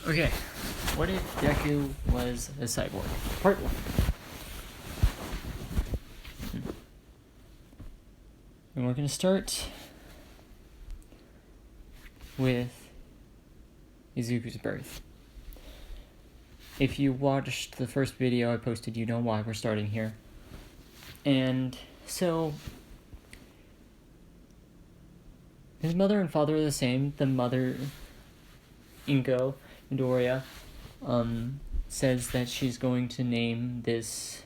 Okay, what if Deku was a cyborg? Part 1. And we're going to start with Izuku's birth. If you watched the first video I posted, you know why we're starting here. And so, his mother and father are the same. The mother, Izuku Midoriya, says that she's going to name this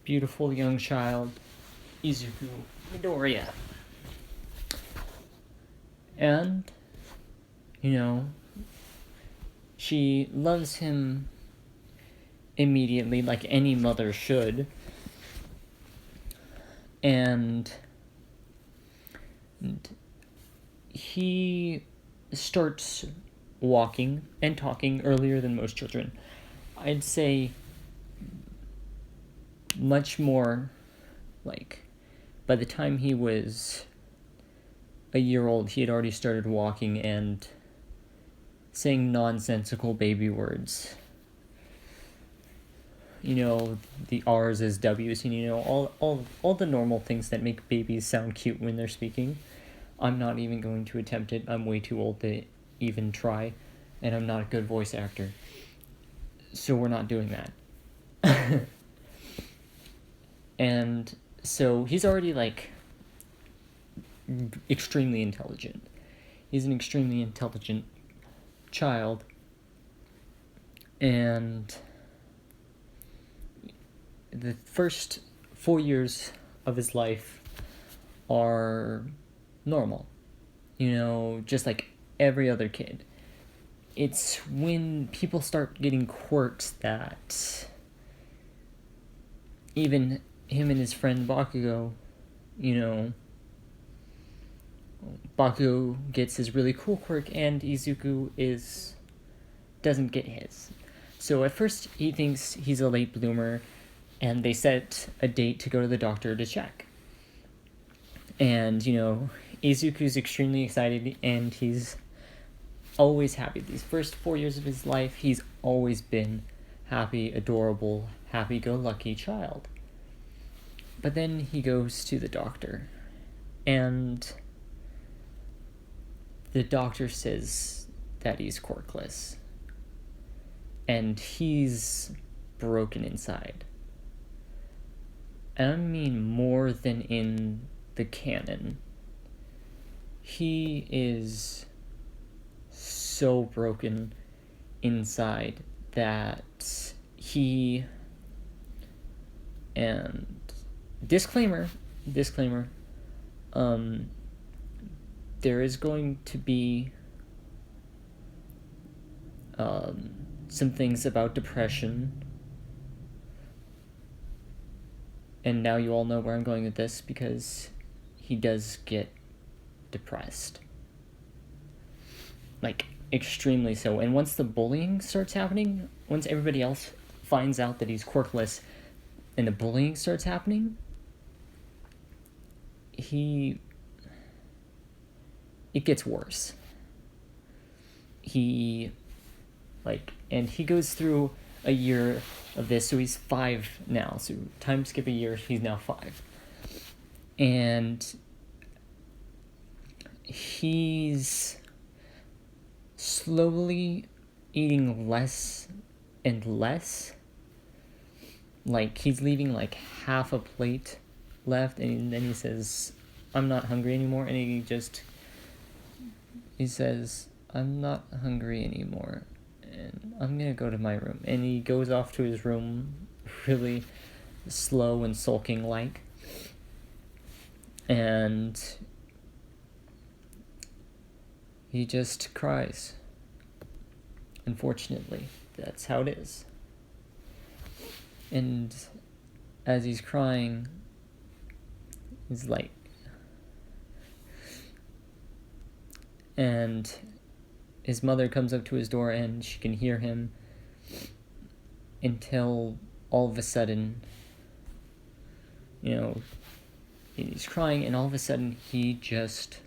beautiful young child Izuku Midoriya. And, she loves him immediately, like any mother should. And he starts walking and talking earlier than most children. I'd say much more, by the time he was a year old, he had already started walking and saying nonsensical baby words. The R's as W's, and all the normal things that make babies sound cute when they're speaking. I'm not even going to attempt it. I'm way too old to even try, and I'm not a good voice actor. So we're not doing that. And so he's already, extremely intelligent. He's an extremely intelligent child. And the first 4 years of his life are normal. Just like every other kid. It's when people start getting quirks that even him and his friend Bakugo, Bakugo gets his really cool quirk and Izuku doesn't get his. So at first he thinks he's a late bloomer, and they set a date to go to the doctor to check. And, Izuku's extremely excited, and he's always happy. These first 4 years of his life, he's always been happy, adorable, happy-go-lucky child. But then he goes to the doctor, and the doctor says that he's quirkless. And he's broken inside. And I mean more than in the canon. He is so broken inside that he... And disclaimer, there is going to be some things about depression. And now you all know where I'm going with this, because he does get depressed. Extremely so. And once the bullying starts happening, once everybody else finds out that he's quirkless and the bullying starts happening, it gets worse. And he goes through a year of this, so he's 5 now. So time skip a year, he's now 5. And he's slowly eating less and less. He's leaving half a plate left, and then he says, "I'm not hungry anymore," and he says, "I'm not hungry anymore, and I'm gonna go to my room." And he goes off to his room really slow and sulking and he just cries. Unfortunately, that's how it is. And as he's crying, he's and his mother comes up to his door, and she can hear him, until all of a sudden, he's crying, and all of a sudden he just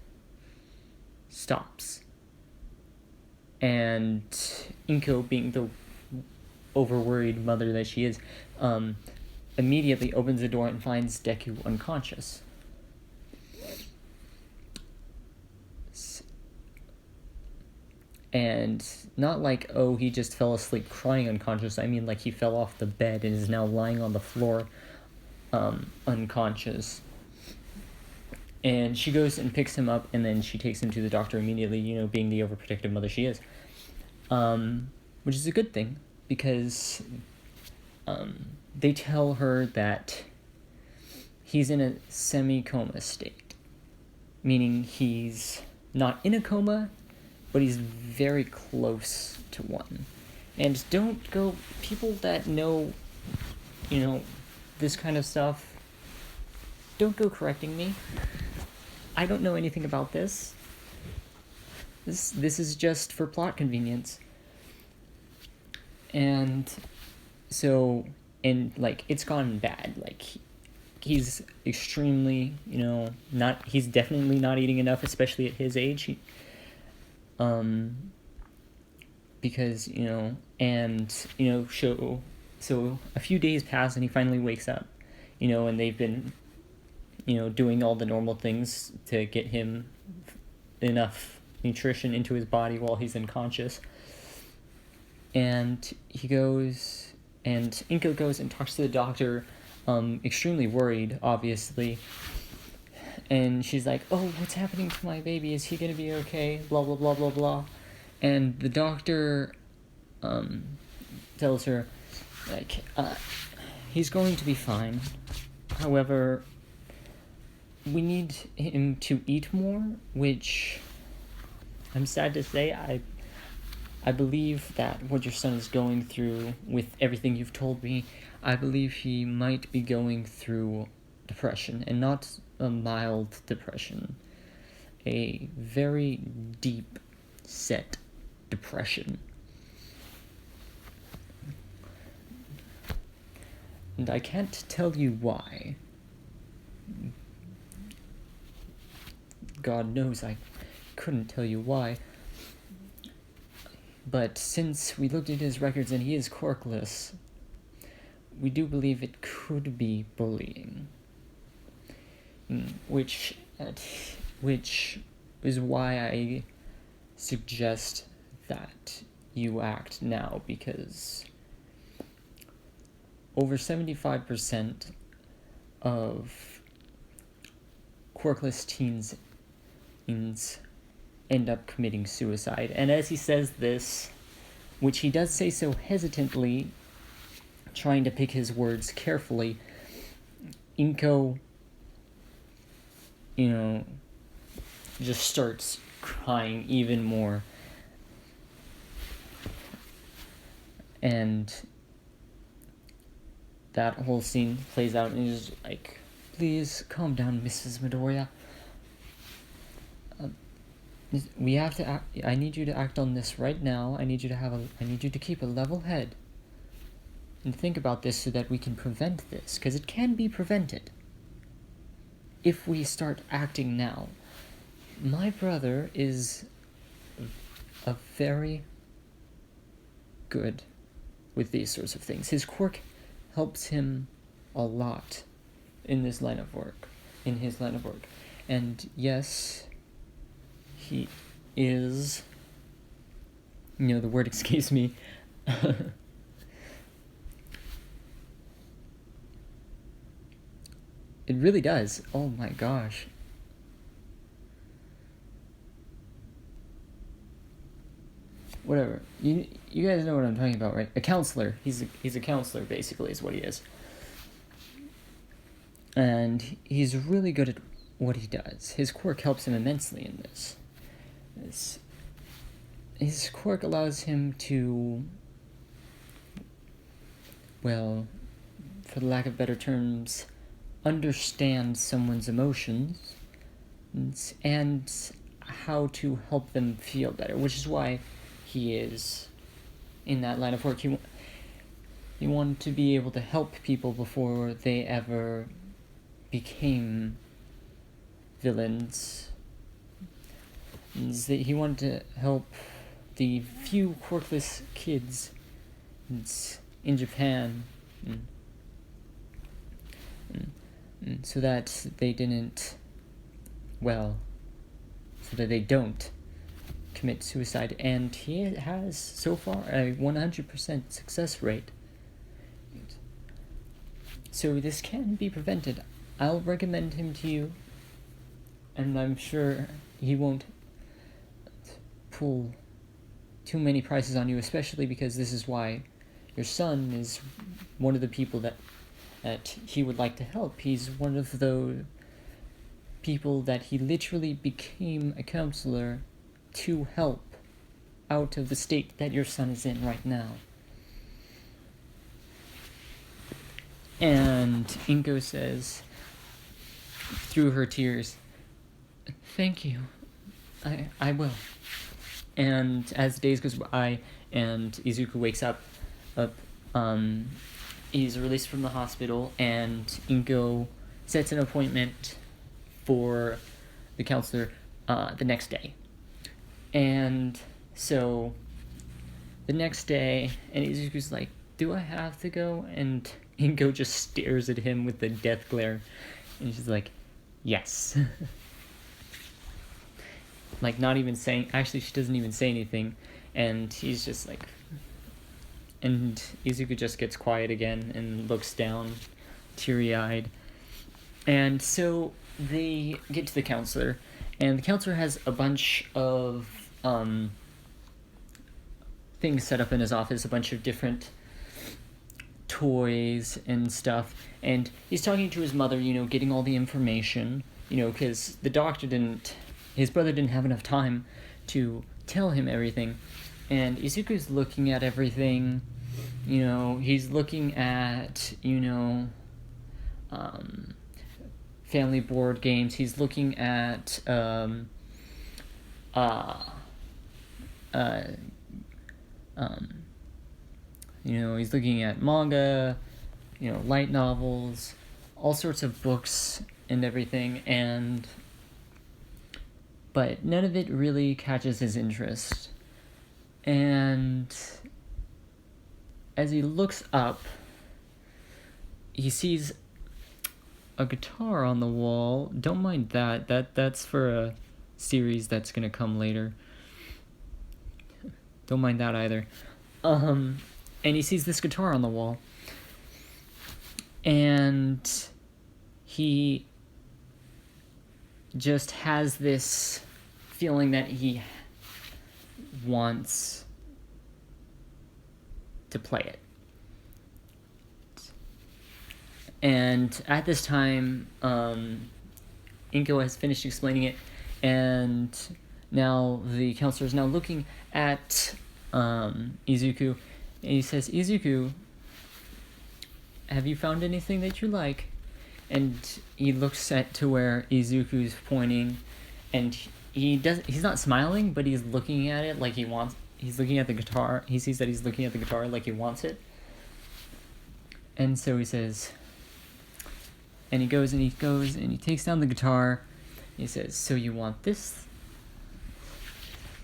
stops. and Inko, being the over-worried mother that she is, immediately opens the door and finds Deku unconscious. And not like, oh, he just fell asleep crying unconscious. I mean, like, he fell off the bed and is now lying on the floor, unconscious. And she goes and picks him up, and then she takes him to the doctor immediately, being the overprotective mother she is. Which is a good thing, because they tell her that he's in a semi-coma state. Meaning he's not in a coma, but he's very close to one. And don't go, people that know, this kind of stuff, don't go correcting me. I don't know anything about this. This is just for plot convenience. And so, it's gone bad. He's extremely, he's definitely not eating enough, especially at his age. Because, so a few days pass and he finally wakes up, and they've been, doing all the normal things to get him enough nutrition into his body while he's unconscious. And Inko goes and talks to the doctor, extremely worried, obviously. And she's like, oh, what's happening to my baby? Is he gonna be okay? Blah, blah, blah, blah, blah. And the doctor tells her, he's going to be fine. However, we need him to eat more, which I'm sad to say, I believe that what your son is going through, with everything you've told me, I believe he might be going through depression, and not a mild depression. A very deep set depression. And I can't tell you why. God knows I couldn't tell you why. But since we looked at his records and he is quirkless, we do believe it could be bullying. Which is why I suggest that you act now, because over 75% of quirkless teens end up committing suicide. And as he says this, which he does say so hesitantly, trying to pick his words carefully, Inko, just starts crying even more. And that whole scene plays out, and he's like, please calm down, Mrs. Midoriya. We have to act. I need you to act on this right now. I need you to keep a level head and think about this so that we can prevent this, because it can be prevented if we start acting now. My brother is a very good with these sorts of things. His quirk helps him a lot in his line of work. And yes, he is, the word escapes me. It really does. Oh my gosh. Whatever. You guys know what I'm talking about, right? A counselor. He's a counselor, basically, is what he is. And he's really good at what he does. His quirk helps him immensely in this. His quirk allows him to, well, for the lack of better terms, understand someone's emotions and how to help them feel better, which is why he is in that line of work. He wanted to be able to help people before they ever became villains. He wanted to help the few quirkless kids in Japan, so that they didn't, well, so that they don't commit suicide, and he has so far a 100% success rate. So this can be prevented. I'll recommend him to you, and I'm sure he won't pull too many prices on you, especially because this is why your son is one of the people that he would like to help. He's one of the people that he literally became a counselor to help out of the state that your son is in right now. And Inko says, through her tears, "Thank you. I will." And as days goes by and Izuku wakes up, he's released from the hospital, and Inko sets an appointment for the counselor the next day. And so the next day, and Izuku's like, "Do I have to go?" And Inko just stares at him with the death glare, and she's like, "Yes." Like, not even saying, actually she doesn't even say anything, and he's just like, and Izuku just gets quiet again and looks down, teary-eyed. And so they get to the counselor, and the counselor has a bunch of things set up in his office, a bunch of different toys and stuff, and he's talking to his mother, getting all the information, because his brother didn't have enough time to tell him everything. And Izuku's looking at everything, he's looking at, family board games, he's looking at, he's looking at manga, light novels, all sorts of books and everything, but none of it really catches his interest. And as he looks up, he sees a guitar on the wall. Don't mind that. That's for a series that's gonna come later. Don't mind that either. And he sees this guitar on the wall, and he just has this feeling that he wants to play it. And at this time, Inko has finished explaining it, and now the counselor is now looking at Izuku, and he says, "Izuku, have you found anything that you like?" And he looks to where Izuku's pointing, and he's not smiling, but he's looking at it like he's looking at the guitar. He sees that he's looking at the guitar like he wants it. And so he says, and he goes and he takes down the guitar. He says, "So you want this?"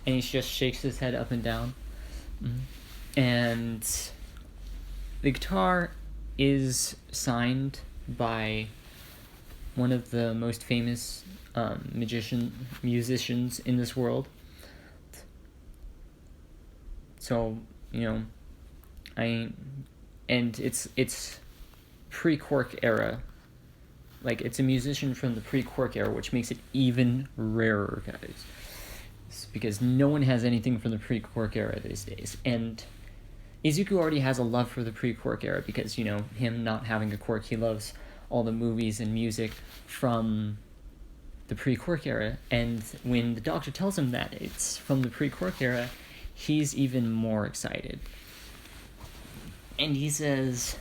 And he just shakes his head up and down. And the guitar is signed by one of the most famous musicians in this world. So, and it's pre-Quark era. Like, it's a musician from the pre-Quark era, which makes it even rarer, guys. It's because no one has anything from the pre-Quark era these days. And Izuku already has a love for the pre-Quark era because, him not having a quirk, he loves all the movies and music from the pre-Quark era. And when the doctor tells him that it's from the pre-Quark era, he's even more excited. And he says,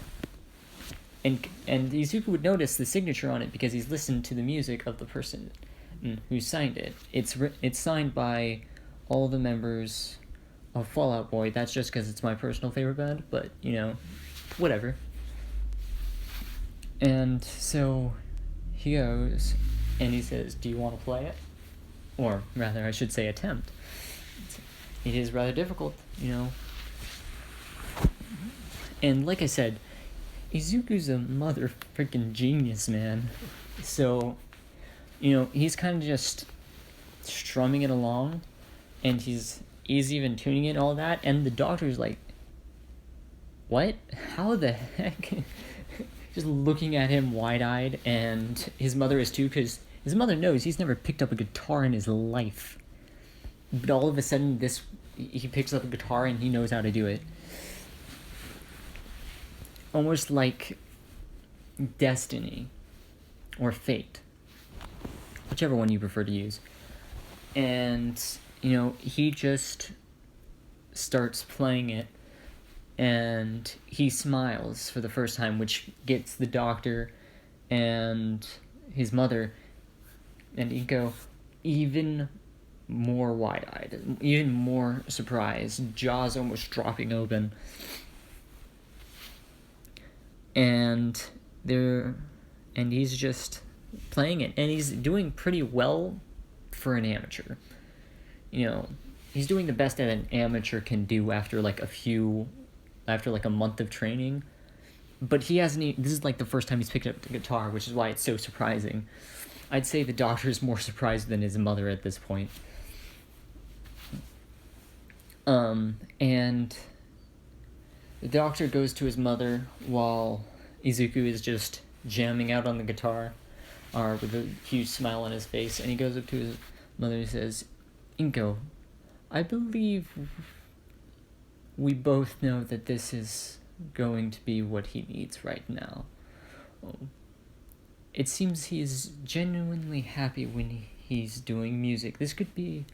and Izuku would notice the signature on it because he's listened to the music of the person who signed it. It's signed by all the members of Fall Out Boy. That's just because it's my personal favorite band, but, whatever. And so he goes, and he says, "Do you want to play it?" Or rather, I should say attempt. it is rather difficult, you know. And like I said, Izuku's a mother freaking genius, man. So, you know, he's kind of just strumming it along, and he's even tuning it, all that, and the doctor's like, what? How the heck? Just looking at him wide-eyed, and his mother is too, because his mother knows he's never picked up a guitar in his life. But all of a sudden, he picks up a guitar and he knows how to do it. Almost like destiny or fate, whichever one you prefer to use. And, you know, he just starts playing it, and he smiles for the first time, which gets the doctor and his mother and Inko even more wide-eyed, even more surprised, jaws almost dropping open. And he's just playing it, and he's doing pretty well for an amateur. You know, he's doing the best that an amateur can do after like a month of training. But he hasn't this is like the first time he's picked up the guitar, which is why it's so surprising. I'd say the doctor's more surprised than his mother at this point. And the doctor goes to his mother while Izuku is just jamming out on the guitar, with a huge smile on his face, and he goes up to his mother and says, Inko, I believe we both know that this is going to be what he needs right now. It seems he is genuinely happy when he's doing music. This could be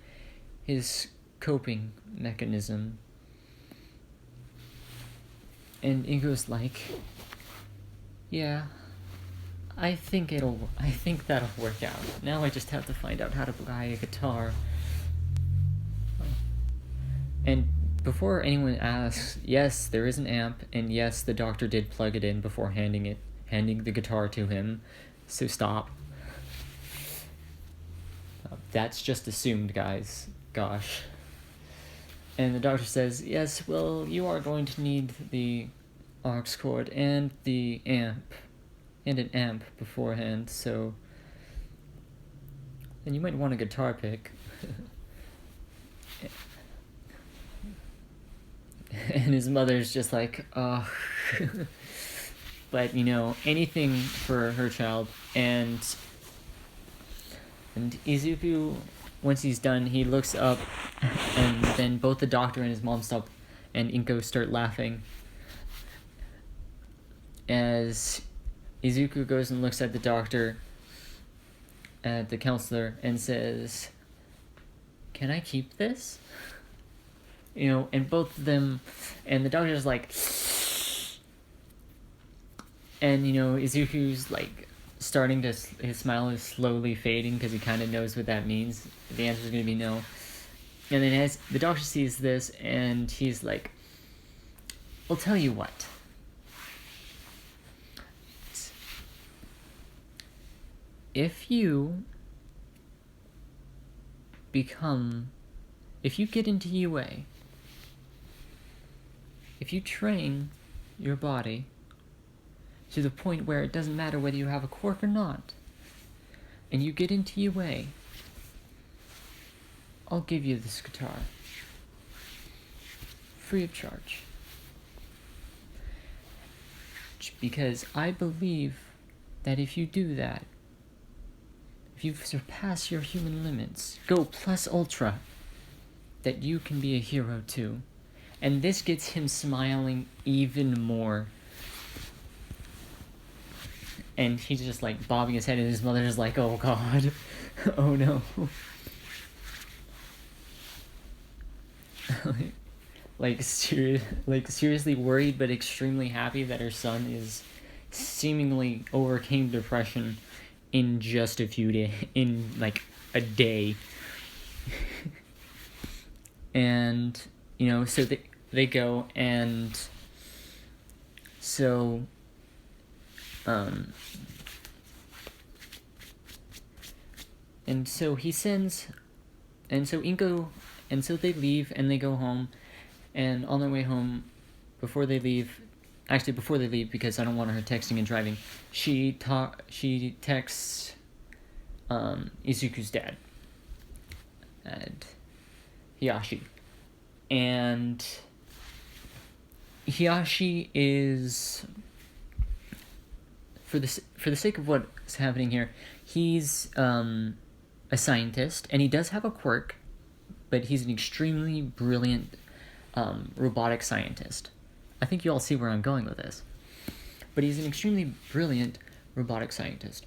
his coping mechanism. And Ingo's like, yeah, I think that'll work out. Now I just have to find out how to buy a guitar. And before anyone asks, yes, there is an amp, and yes, the doctor did plug it in before handing the guitar to him, so stop. That's just assumed, guys. Gosh. And the doctor says, yes, well, you are going to need the aux cord and the amp, and an amp beforehand, so then you might want a guitar pick. And his mother's just like, oh. But, you know, anything for her child. And Izuku, once he's done, he looks up, and then both the doctor and his mom stop, and Inko start laughing. As Izuku goes and looks at the doctor, at the counselor, and says, can I keep this? You know, and both of them, and the doctor's like, and, you know, Izuku's like starting to, his smile is slowly fading because he kind of knows what that means. The answer's going to be no. And then as the doctor sees this, and he's like, I'll tell you what. If you get into UA, if you train your body to the point where it doesn't matter whether you have a quirk or not, and you get into UA, I'll give you this guitar. Free of charge. Because I believe that if you do that, if you surpass your human limits, go plus ultra, that you can be a hero too. And this gets him smiling even more. And he's just like bobbing his head, and his mother's like, oh god, oh no. seriously worried but extremely happy that her son is seemingly overcame depression in just a few days, in like a day. And, you know, so they go, and so and so he sends, and so Inko And so they leave and they go home, and on their way home, before they leave, because I don't want her texting and driving, she texts Izuku's dad, and Hiyashi. And Hiyashi is, for the sake of what's happening here, he's a scientist, and he does have a quirk, but he's an extremely brilliant robotic scientist. I think you all see where I'm going with this. But he's an extremely brilliant robotic scientist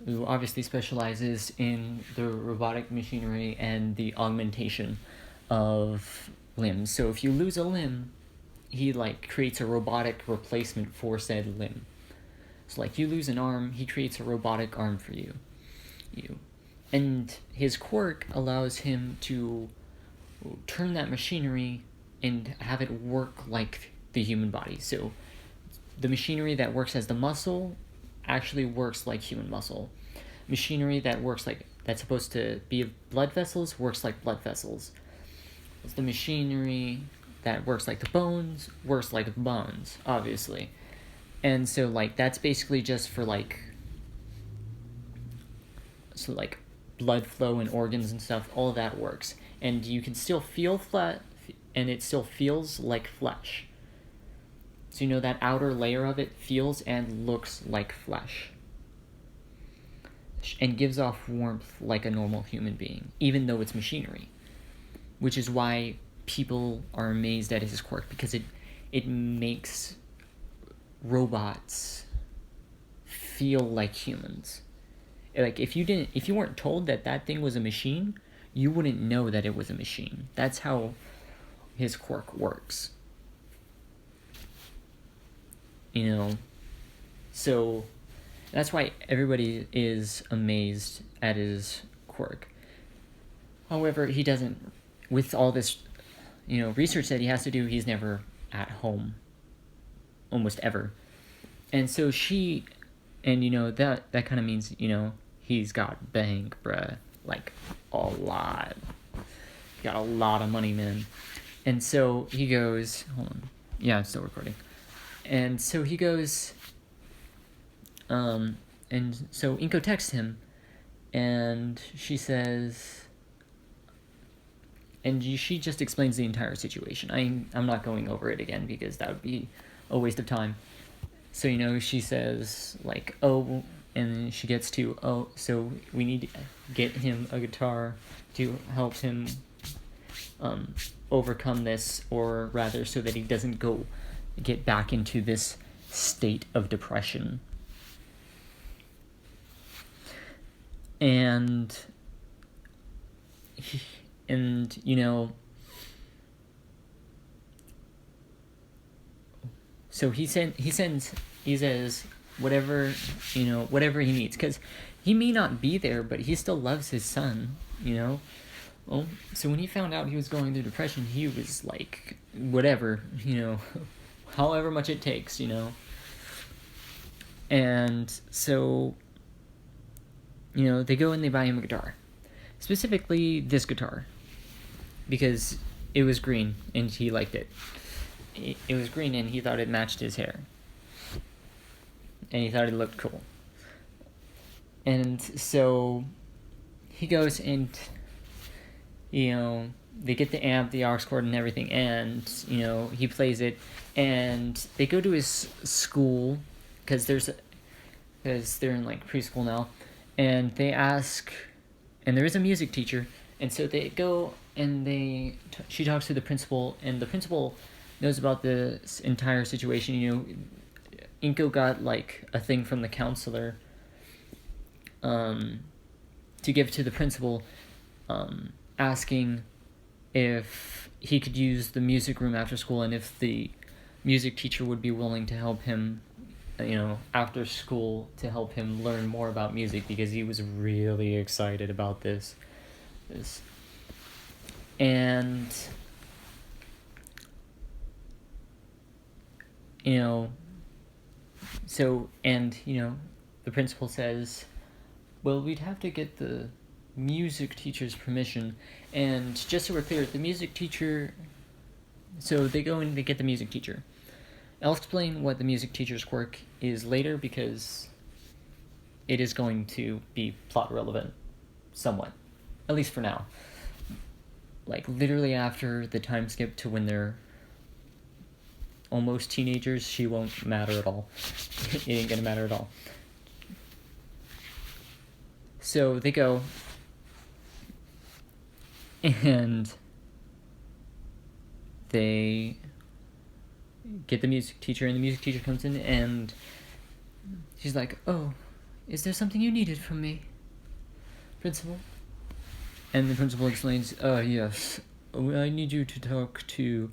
who obviously specializes in the robotic machinery and the augmentation of limbs. So if you lose a limb, he creates a robotic replacement for said limb. So you lose an arm, he creates a robotic arm for you. And his quirk allows him to turn that machinery and have it work like the human body. So the machinery that works as the muscle actually works like human muscle. Machinery that works that's supposed to be blood vessels works like blood vessels. The machinery that works like the bones works like the bones, obviously. And so that's basically just for blood flow and organs and stuff. All of that works, and you can still feel flat, and it still feels like flesh. So that outer layer of it feels and looks like flesh, and gives off warmth like a normal human being, even though it's machinery. Which is why people are amazed at his quirk, because it makes robots feel like humans. If you weren't told that thing was a machine, you wouldn't know that it was a machine. That's how his quirk works. So that's why everybody is amazed at his quirk. However, he doesn't, with all this, research that he has to do, he's never at home, almost ever. And so that kind of means, he's got bank, bruh, a lot. Got a lot of money, man. And so he goes, hold on. Yeah, I'm still recording. And so he goes, and so Inko texts him, and she says, and she just explains the entire situation. I'm not going over it again because that would be a waste of time. So, she says, oh, and she gets to, oh, so we need to get him a guitar to help him overcome this, or rather so that he doesn't get back into this state of depression. And so he says whatever he needs, because he may not be there, but he still loves his son. Well, so when he found out he was going through depression, he was whatever, however much it takes, And so, they go and they buy him a guitar. Specifically this guitar, because it was green and he liked it. It was green and he thought it matched his hair. And he thought it looked cool. And so he goes and, they get the amp, the aux cord and everything, and, he plays it. And they go to his school, because they're in preschool now, and they ask, and there is a music teacher, and so they go and she talks to the principal, and the principal knows about this entire situation. Inko got a thing from the counselor to give to the principal, asking if he could use the music room after school, and if the music teacher would be willing to help him after school, to help him learn more about music, because he was really excited about this. And so, and the principal says, well, we'd have to get the music teacher's permission. And just so we're clear, the music teacher... So they go and they get the music teacher. I'll explain what the music teacher's quirk is later, because it is going to be plot relevant, somewhat. At least for now. Like, literally after the time skip to when they're almost teenagers, she won't matter at all. It ain't gonna matter at all. So they go, and they get the music teacher, and the music teacher comes in, and she's like, "Oh, is there something you needed from me, principal?" And the principal explains, yes, I need you to talk to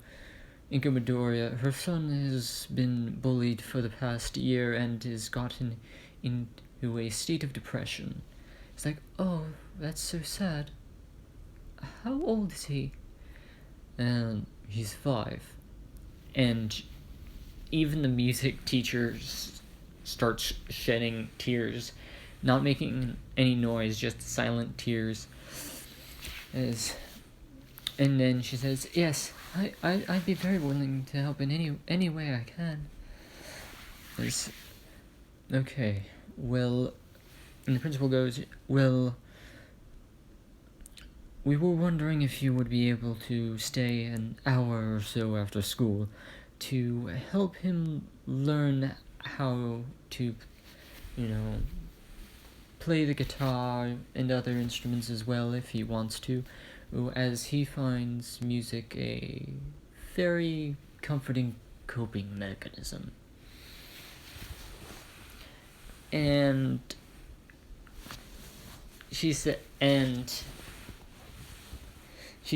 Izuku Midoriya. Her son has been bullied for the past year and has gotten into a state of depression. It's like, oh, that's so sad. How old is he? And he's 5. And even the music teacher starts shedding tears, not making any noise, just silent tears. And then she says, yes, I'd be very willing to help in any way I can. Okay, well, and the principal goes, well, we were wondering if you would be able to stay an hour or so after school to help him learn how to, play the guitar and other instruments as well if he wants to, as he finds music a very comforting coping mechanism. And she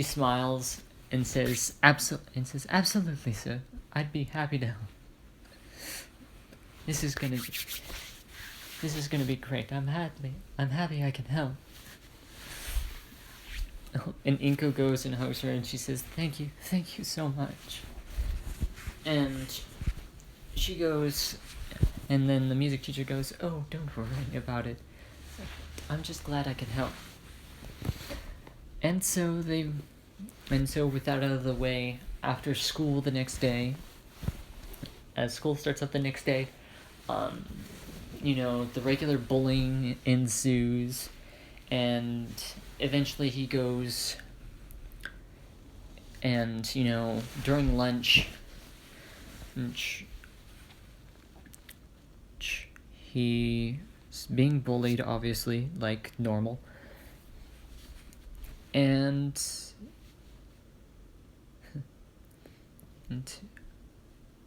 smiles and says, absolutely, sir. I'd be happy to help. This is gonna be great. I'm happy I can help. And Inko goes and hugs her, and she says, thank you so much. And she goes, and then the music teacher goes, oh, don't worry about it. I'm just glad I can help. And so with that out of the way, after school the next day, as school starts up the next day, the regular bullying ensues, and eventually he goes and, during lunch, he's being bullied, obviously, like normal. And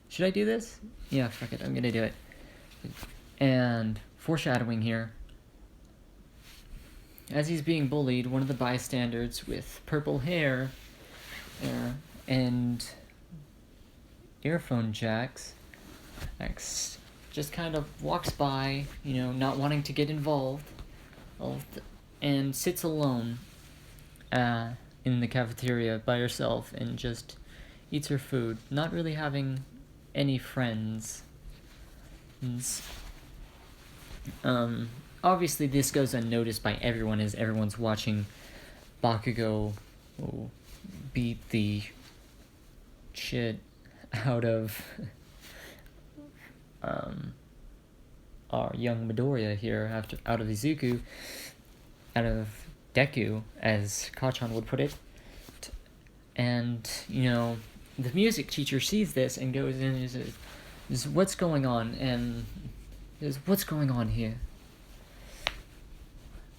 should I do this? Yeah, fuck it, I'm gonna do it. And foreshadowing here, as he's being bullied, one of the bystanders with purple hair and earphone jacks just kind of walks by, not wanting to get involved, and sits alone in the cafeteria by herself and just eats her food, not really having any friends. Obviously this goes unnoticed by everyone as everyone's watching Bakugo beat the shit out of our young Midoriya here, out of Izuku, out of Deku, as Kachan would put it. And, the music teacher sees this and goes in and says, what's going on? And says, what's going on here?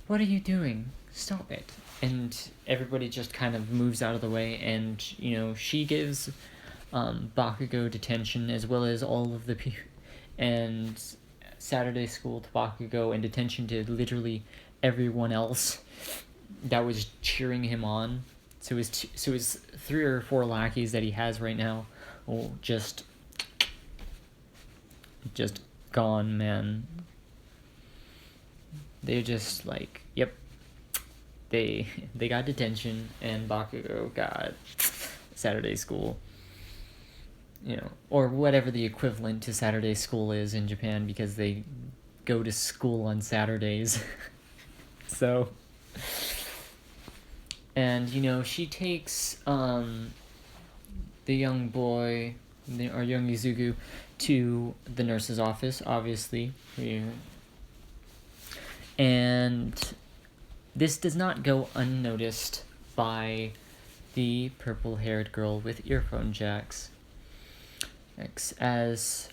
What are you doing? Stop it. And everybody just kind of moves out of the way, and, she gives Bakugo detention, as well as all of the people, and Saturday school to Bakugo, and detention to literally everyone else that was cheering him on. So his 3 or 4 lackeys that he has right now, just gone, man. They're just like, yep. They got detention, and Bakugo got Saturday school. Or whatever the equivalent to Saturday school is in Japan, because they go to school on Saturdays. So And, she takes, the young boy, our young Izuku, to the nurse's office, obviously. And this does not go unnoticed by the purple-haired girl with earphone jacks, as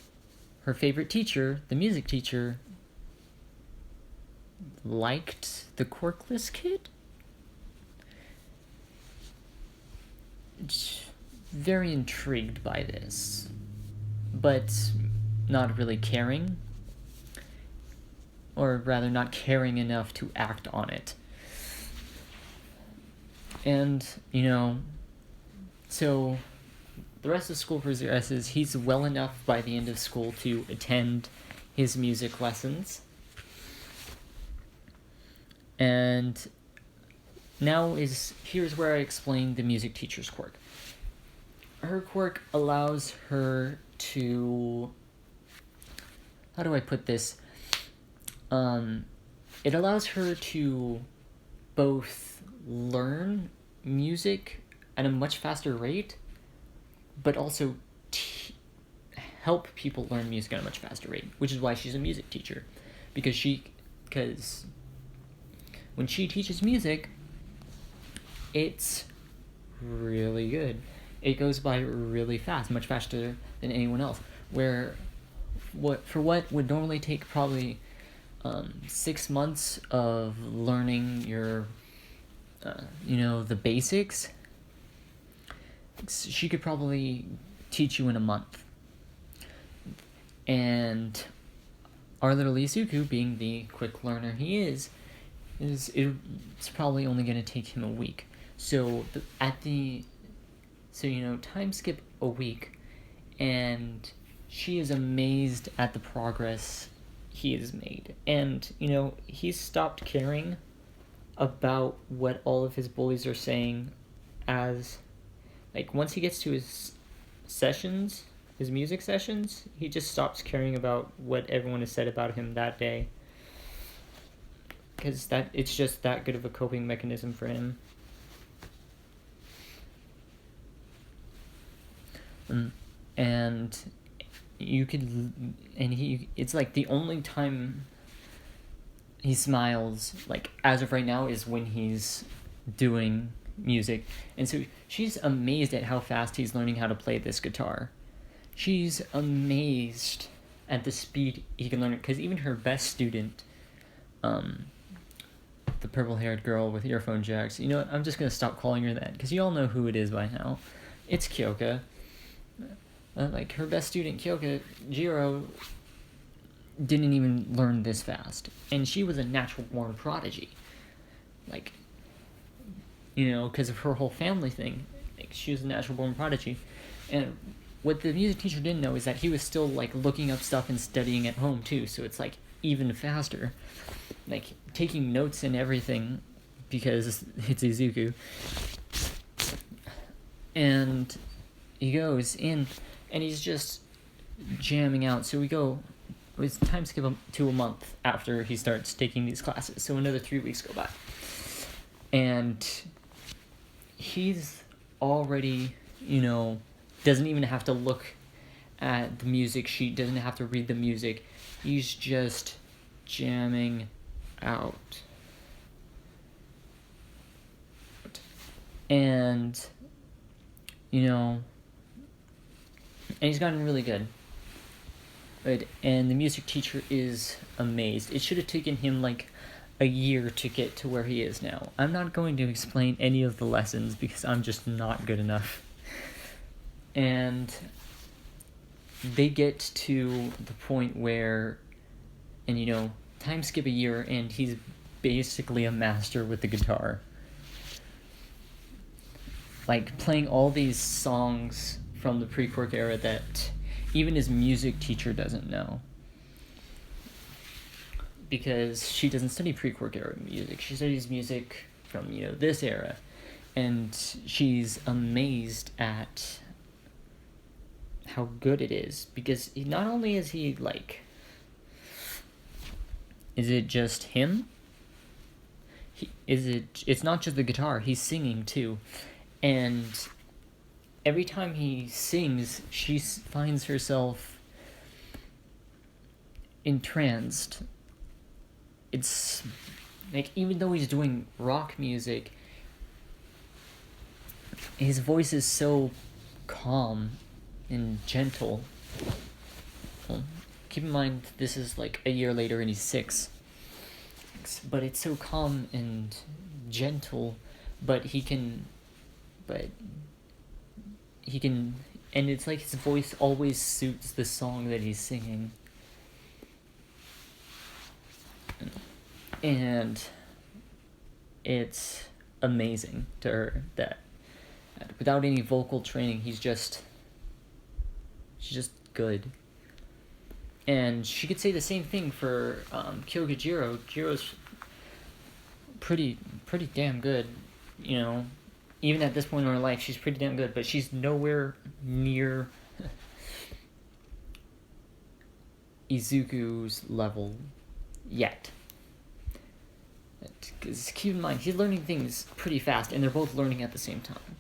her favorite teacher, the music teacher, liked the quirkless kid? Very intrigued by this, but not really caring, or rather not caring enough to act on it. And, so the rest of school progresses. He's well enough by the end of school to attend his music lessons. And here's where I explain the music teacher's quirk. Her quirk allows her to, how do I put this? It allows her to both learn music at a much faster rate, but also help people learn music at a much faster rate, which is why she's a music teacher. Because when she teaches music, it's really good. It goes by really fast, much faster than anyone else. What would normally take probably 6 months of learning your, the basics, she could probably teach you in a month. And our little Izuku, being the quick learner he is it's probably only going to take him a week. So time skip a week, and she is amazed at the progress he has made. And, he's stopped caring about what all of his bullies are saying, as, once he gets to his music sessions, he just stops caring about what everyone has said about him that day. Because it's just that good of a coping mechanism for him. And it's the only time he smiles, as of right now, is when he's doing music. And so she's amazed at how fast he's learning how to play this guitar. She's amazed at the speed he can learn it, because even her best student, the purple-haired girl with earphone jacks, I'm just going to stop calling her that, because you all know who it is by now. It's Kyoka. Her best student, Kyoka Jirou, didn't even learn this fast. And she was a natural-born prodigy. Because of her whole family thing. She was a natural-born prodigy. And what the music teacher didn't know is that he was still, looking up stuff and studying at home, too. So it's, even faster. Taking notes and everything, because it's Izuku. And he goes in, and he's just jamming out. So it's time skip to a month after he starts taking these classes. So another 3 weeks go by. And he's already, doesn't even have to look at the music sheet, doesn't have to read the music. He's just jamming out. And, and he's gotten really good. And the music teacher is amazed. It should have taken him a year to get to where he is now. I'm not going to explain any of the lessons because I'm just not good enough. And they get to the point where, and time skip a year, and he's basically a master with the guitar. Playing all these songs from the pre-quirk era that even his music teacher doesn't know. Because she doesn't study pre-quirk era music. She studies music from, this era. And she's amazed at how good it is. Because not only is he, is it just him? it's not just the guitar, he's singing too. And every time he sings, she finds herself entranced. It's like, even though he's doing rock music, his voice is so calm and gentle. Keep in mind, this is like a year later and he's 6. But it's so calm and gentle, but he can, and it's like his voice always suits the song that he's singing. And it's amazing to her that without any vocal training, she's just good. And she could say the same thing for Kyoka Jirou. Jirou's pretty damn good, you know. Even at this point in her life, she's pretty damn good, but she's nowhere near Izuku's level yet. Because keep in mind, he's learning things pretty fast, and they're both learning at the same time.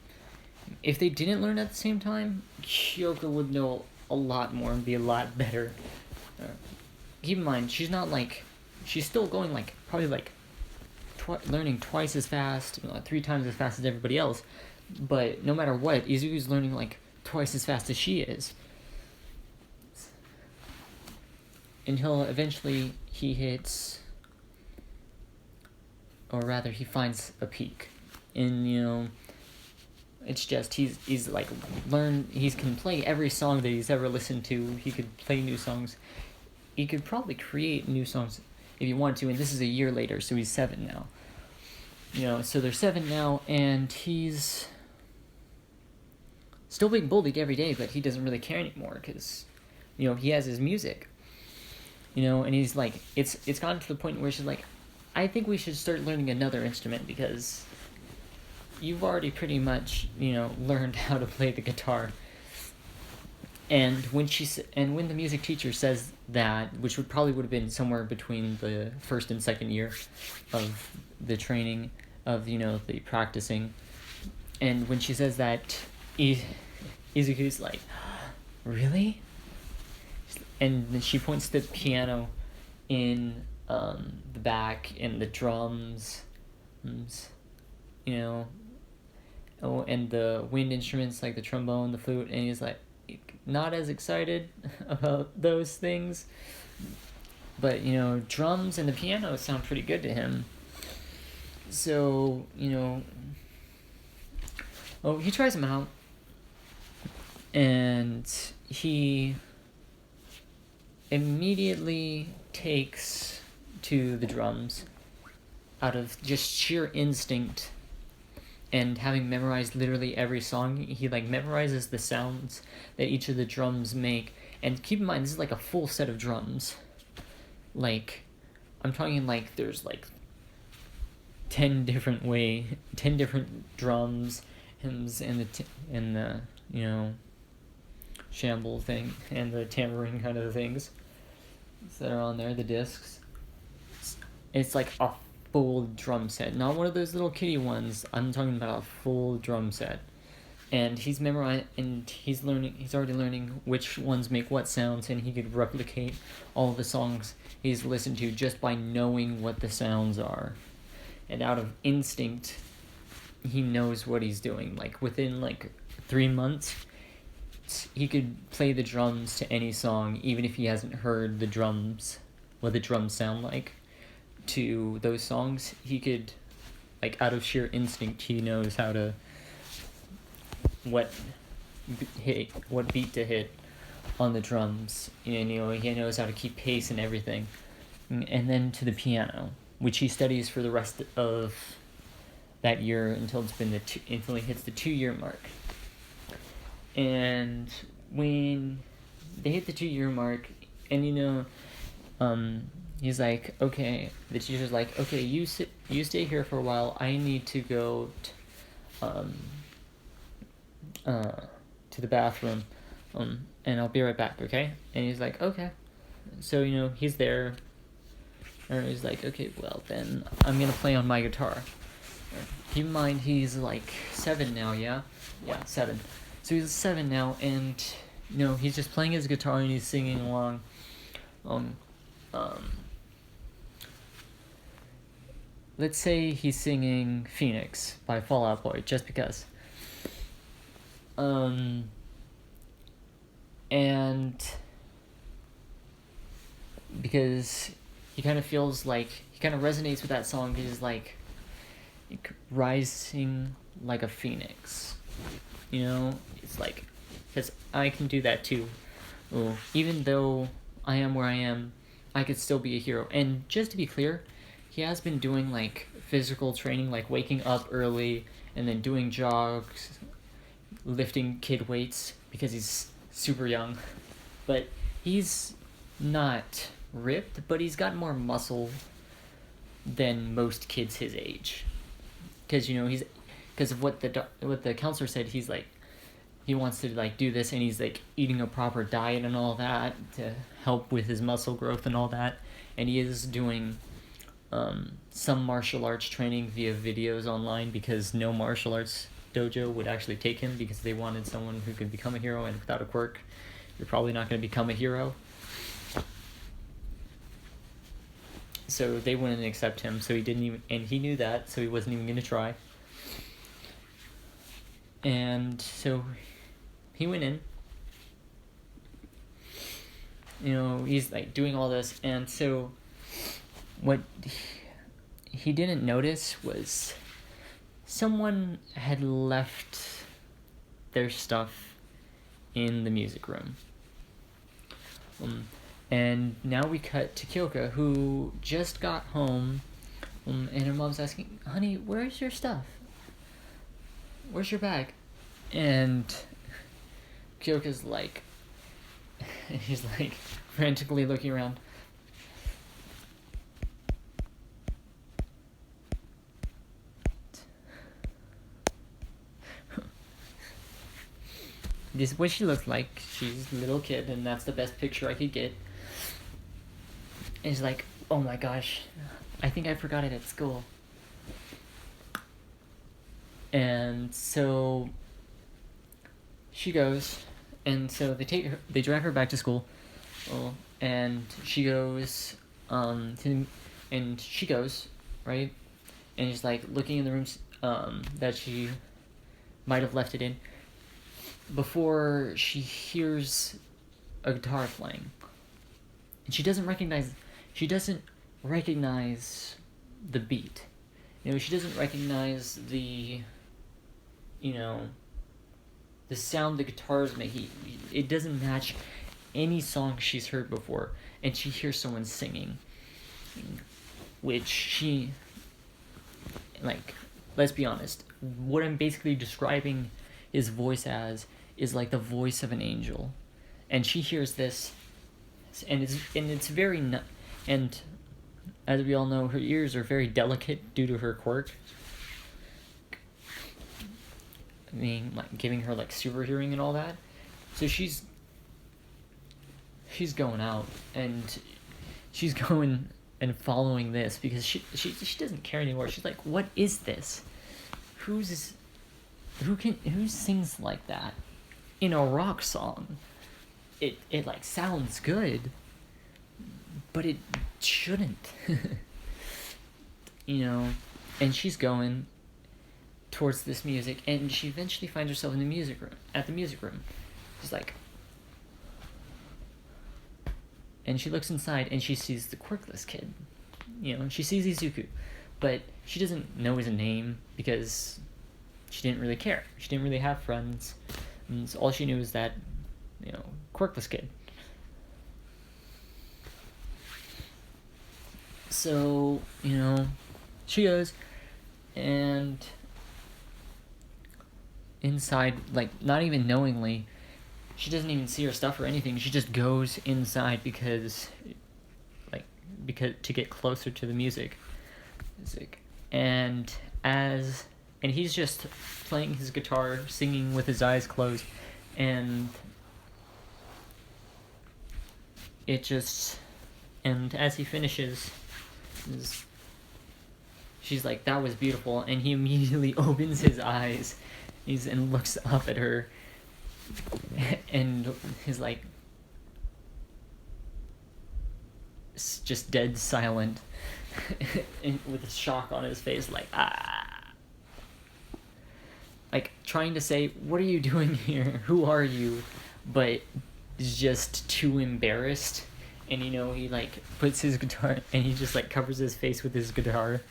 If they didn't learn at the same time, Kyoka would know a lot more and be a lot better. Keep in mind, she's still going probably learning twice as fast, 3 times as fast as everybody else. But no matter what, Izuku's learning twice as fast as she is. Until eventually he hits, or rather he finds a peak. And it's just he can play every song that he's ever listened to. He could play new songs. He could probably create new songs if he wanted to, and this is a year later, so he's 7 now. So they're 7 now, and he's still being bullied every day, but he doesn't really care anymore, because, he has his music. And he's it's gotten to the point where she's like, I think we should start learning another instrument, because you've already pretty much, learned how to play the guitar. And when the music teacher says that, which would have been somewhere between the first and second year of the training, of the practicing, and when she says that, Izuku's like, really? And then she points to the piano in the back, and the drums, and the wind instruments like the trombone, the flute, and he's like, not as excited about those things, but drums and the piano sound pretty good to him. So he tries them out, and he immediately takes to the drums out of just sheer instinct. And having memorized literally every song, he memorizes the sounds that each of the drums make. And keep in mind, this is a full set of drums. I'm talking there's 10 different drums, hymns, and the shamble thing, and the tambourine kind of things that are on there, the discs. It's a full drum set, not one of those little kitty ones. I'm talking about a full drum set, and he's memorized, and he's already learning which ones make what sounds, and he could replicate all the songs he's listened to just by knowing what the sounds are, and out of instinct, he knows what he's doing. Within 3 months, he could play the drums to any song, even if he hasn't heard the drums, what the drums sound like to those songs. He could, out of sheer instinct, he knows how to what beat to hit on the drums, and he knows how to keep pace and everything. And then to the piano, which he studies for the rest of that year until until he hits the 2-year mark. And when they hit the 2-year mark, and he's like, okay, the teacher's like, okay, you stay here for a while, I need to go to the bathroom, and I'll be right back, okay? And he's like, okay. So he's there And he's like, okay, well then I'm gonna play on my guitar. Keep in mind he's like 7 now, yeah? Yeah, 7. So he's 7 now, and he's just playing his guitar and he's singing along. Let's say he's singing Phoenix by Fall Out Boy, just because. And because he kind of feels like, he kind of resonates with that song, because he's like rising like a phoenix. It's like, because I can do that too. Even though I am where I am, I could still be a hero. And just to be clear, he has been doing like physical training, like waking up early and then doing jogs, lifting kid weights, because he's super young. But he's not ripped, but he's got more muscle than most kids his age. Because because of what the counselor said, he's like, he wants to like do this, and he's like eating a proper diet and all that to help with his muscle growth and all that. And he is doing some martial arts training via videos online, because no martial arts dojo would actually take him, because they wanted someone who could become a hero, and without a quirk you're probably not going to become a hero. So they wouldn't accept him, so he didn't even, and he knew that, so he wasn't even going to try. And so he went in, he's like doing all this, and so what he didn't notice was someone had left their stuff in the music room. And now we cut to Kyoka, who just got home, and her mom's asking, honey, where's your stuff? Where's your bag? And Kyoka's like, he's like frantically looking around. This is what she looks like. She's a little kid, and that's the best picture I could get. And he's like, oh my gosh, I think I forgot it at school. And so she goes, and so they drive her back to school, and she goes, and she goes, right, and she's like looking in the rooms, that she might have left it in, before she hears a guitar playing, and she doesn't recognize the beat. She doesn't recognize the sound the guitar is making. It doesn't match any song she's heard before, and she hears someone singing, which she, like, let's be honest, what I'm basically describing his voice as is like the voice of an angel, and she hears this, and it's very and as we all know, her ears are very delicate due to her quirk. I mean, like, giving her like super hearing and all that. So she's going out, and she's going and following this, because she doesn't care anymore. She's like, what is this? Who sings like that in a rock song? It like sounds good, but it shouldn't. And she's going towards this music, and she eventually finds herself in the music room. She's like, and she looks inside, and she sees the quirkless kid. She sees Izuku, but she doesn't know his name, because she didn't really care. She didn't really have friends, and so all she knew is that, quirkless kid. So, she goes, and inside, like, not even knowingly, she doesn't even see her stuff or anything. She just goes inside because to get closer to the music. And he's just playing his guitar, singing with his eyes closed, and as he finishes, she's like, that was beautiful, and he immediately opens his eyes and looks up at her and is like just dead silent and with a shock on his face, like like trying to say, what are you doing here, who are you, but is just too embarrassed. And he like puts his guitar and he just like covers his face with his guitar.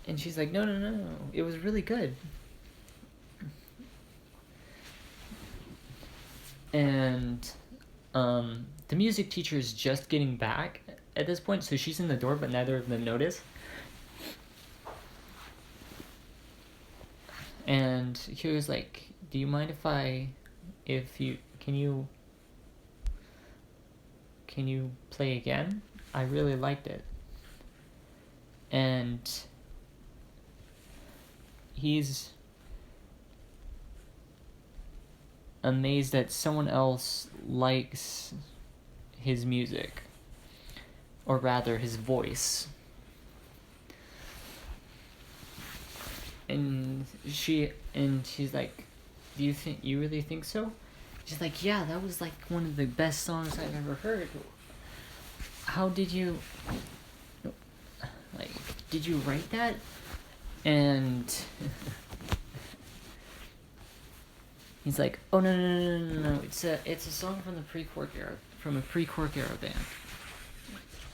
And she's like, no, it was really good. And the music teacher is just getting back at this point, so she's in the door, but neither of them notice. And he was like, do you mind can you play again? I really liked it. And he's amazed that someone else likes his music, or rather his voice. And she's like, do you really think so? She's like, yeah, that was like one of the best songs I've ever heard. How did you write that? And he's like, oh no, it's a song from the pre-Quark era band.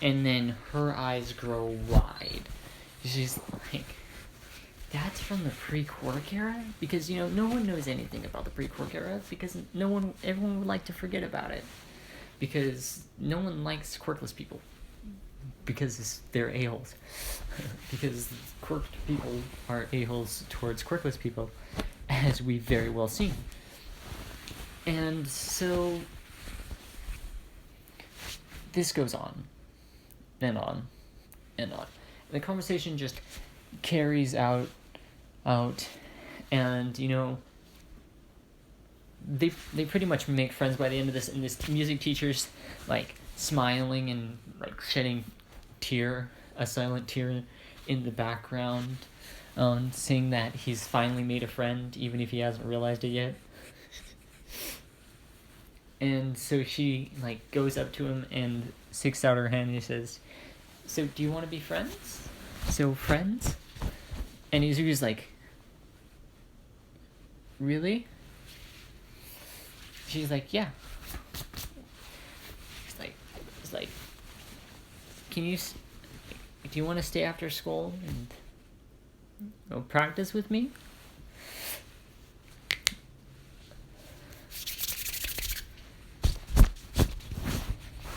And then her eyes grow wide. She's like, that's from the pre-Quark era? Because, no one knows anything about the pre-Quark era, because everyone would like to forget about it. Because no one likes quirkless people. Because they're a-holes. Because quirked people are a-holes towards quirkless people, as we've very well seen. And so this goes on, and on, and on. The conversation just carries out, and they pretty much make friends by the end of this, and this music teacher's like smiling and like shedding a silent tear in the background, saying that he's finally made a friend, even if he hasn't realized it yet. And so she like goes up to him and sticks out her hand and he says, so do you want to be friends? So friends? And Izuku's like, really? She's like, yeah. It's like, do you want to stay after school and go practice with me?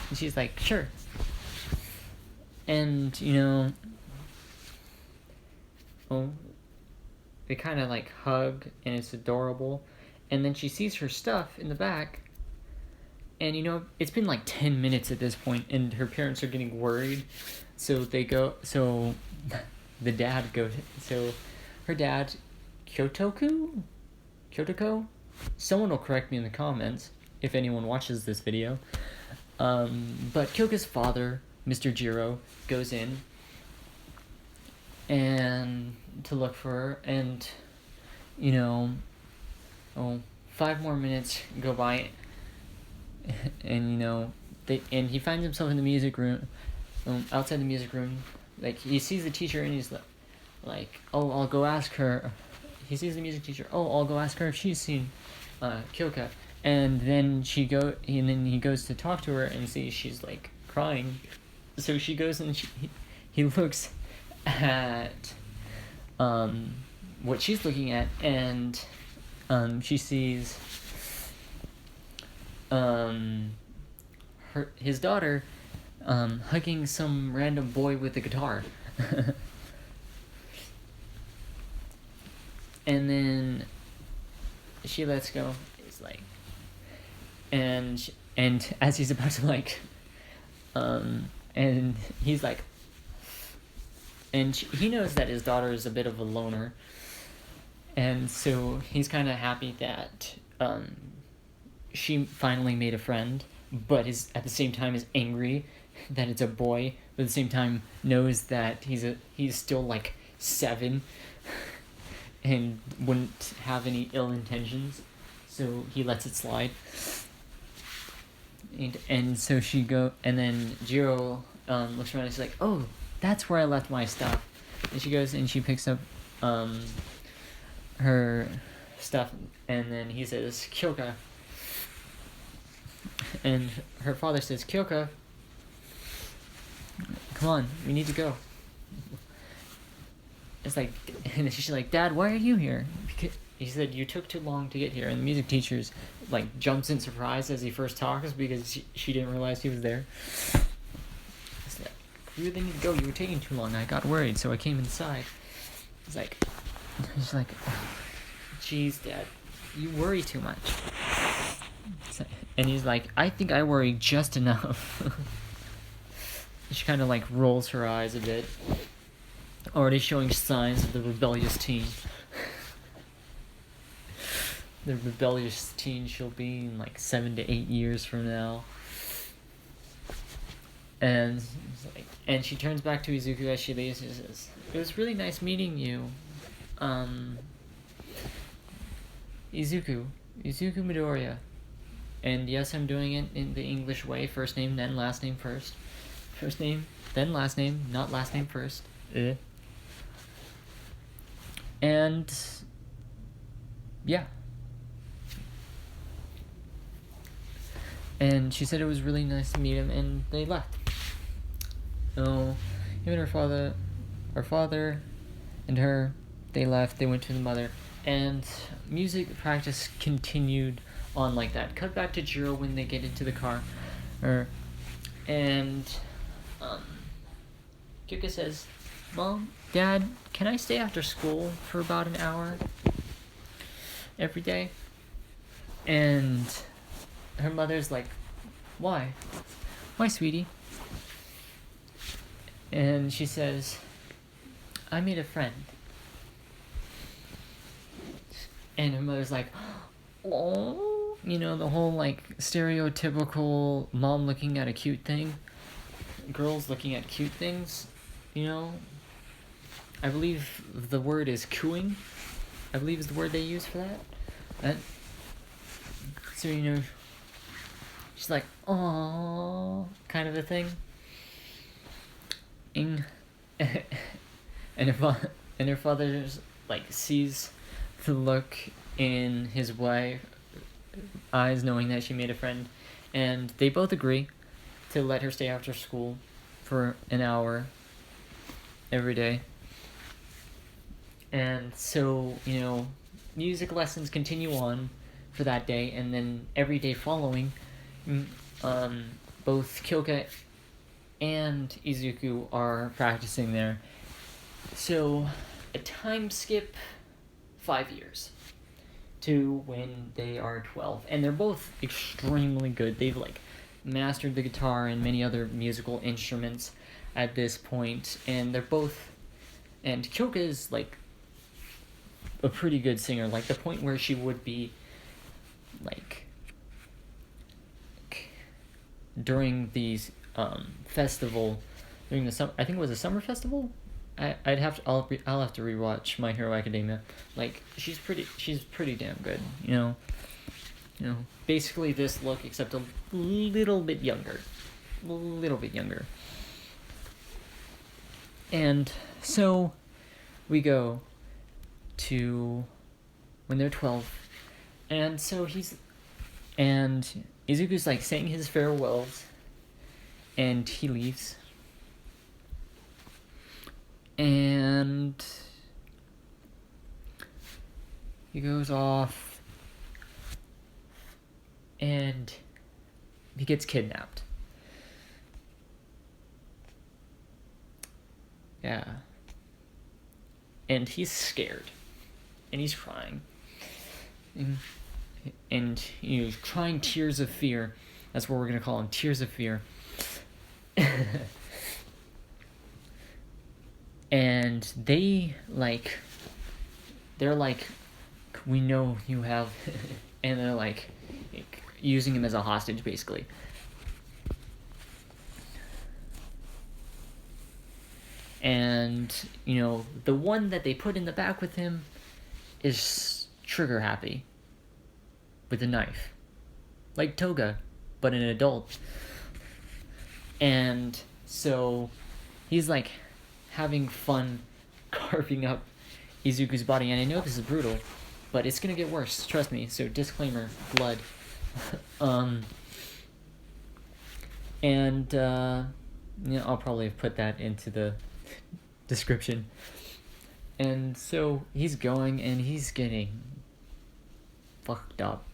And she's like, sure. And, they kind of like hug, and it's adorable. And then she sees her stuff in the back, and it's been like 10 minutes at this point, and her parents are getting worried. So the dad goes, so her dad, Kyotoko? Someone will correct me in the comments if anyone watches this video. But Kyoka's father, Mr. Jirou, goes in and to look for her, and 5 more minutes go by, and he finds himself in the music room, outside the music room. Like, he sees the teacher, and he's like, oh, I'll go ask her. He sees the music teacher. Oh, I'll go ask her if she's seen Kyoka. And then he goes to talk to her and sees she's like crying. So she goes and he looks at what she's looking at, and she sees his daughter hugging some random boy with a guitar. And then she lets go. It's like, and as he's about to like, and he's like, and he knows that his daughter is a bit of a loner, and so he's kind of happy that she finally made a friend, but is at the same time is angry that it's a boy, but at the same time knows that he's still like 7 and wouldn't have any ill intentions, so he lets it slide. And so and then Jirou looks around and she's like, oh, that's where I left my stuff. And she goes and she picks up her stuff, and then he says, Kyoka. And her father says, Kyoka, come on, we need to go. It's like, and she's like, Dad, why are you here? He said, you took too long to get here. And the music teacher's like jumps in surprise as he first talks because she didn't realize he was there. It's like, you really need to go. You were taking too long. I got worried, so I came inside. He's like, jeez, Dad, you worry too much. And he's like, I think I worry just enough. She kind of like rolls her eyes a bit, already showing signs of the rebellious teen. The rebellious teen she'll be in like 7 to 8 years from now. And she turns back to Izuku as she leaves and says, it was really nice meeting you. Izuku Midoriya. And yes, I'm doing it in the English way. First name, then last name first. First name, then last name, not last name first. And yeah. And she said it was really nice to meet him, and they left. So, him and her father and her, they left, they went to the mother, and music practice continued on like that. Cut back to Jirou when they get into the car, and Kyoka says, Mom, Dad, can I stay after school for about an hour every day? And her mother's like, why? Why, sweetie? And she says, I made a friend. And her mother's like, oh, you know, the whole like stereotypical mom looking at a cute thing, girls looking at cute things, you know. I believe the word is cooing. I believe is the word they use for that. So, you know, she's like, aww, kind of a thing. And her father like sees the look in his wife's eyes, knowing that she made a friend, and they both agree to let her stay after school for an hour every day. And so, you know, music lessons continue on for that day, and then every day following, both Kyoka and Izuku are practicing there. So, a time skip 5 years to when they are 12, and they're both extremely good. They've like mastered the guitar and many other musical instruments at this point, and Kyoka is like a pretty good singer, like the point where she would be like during these festival, during the summer, I think it was a summer festival. I'll have to rewatch My Hero Academia. Like she's pretty damn good, you know, basically this look except a little bit younger. And so we go to when they're 12, and so Izuku's like saying his farewells, and he leaves, and he goes off, and he gets kidnapped. Yeah. And he's scared. And he's crying. And you know, crying tears of fear. That's what we're going to call them, tears of fear. And they're like, we know you have, and they're like using him as a hostage, basically. And, the one that they put in the back with him is trigger happy with a knife. Like Toga, but an adult. And so he's like having fun carving up Izuku's body. And I know this is brutal, but it's gonna get worse, trust me. So disclaimer, blood. I'll probably put that into the description. And so he's going and he's getting fucked up.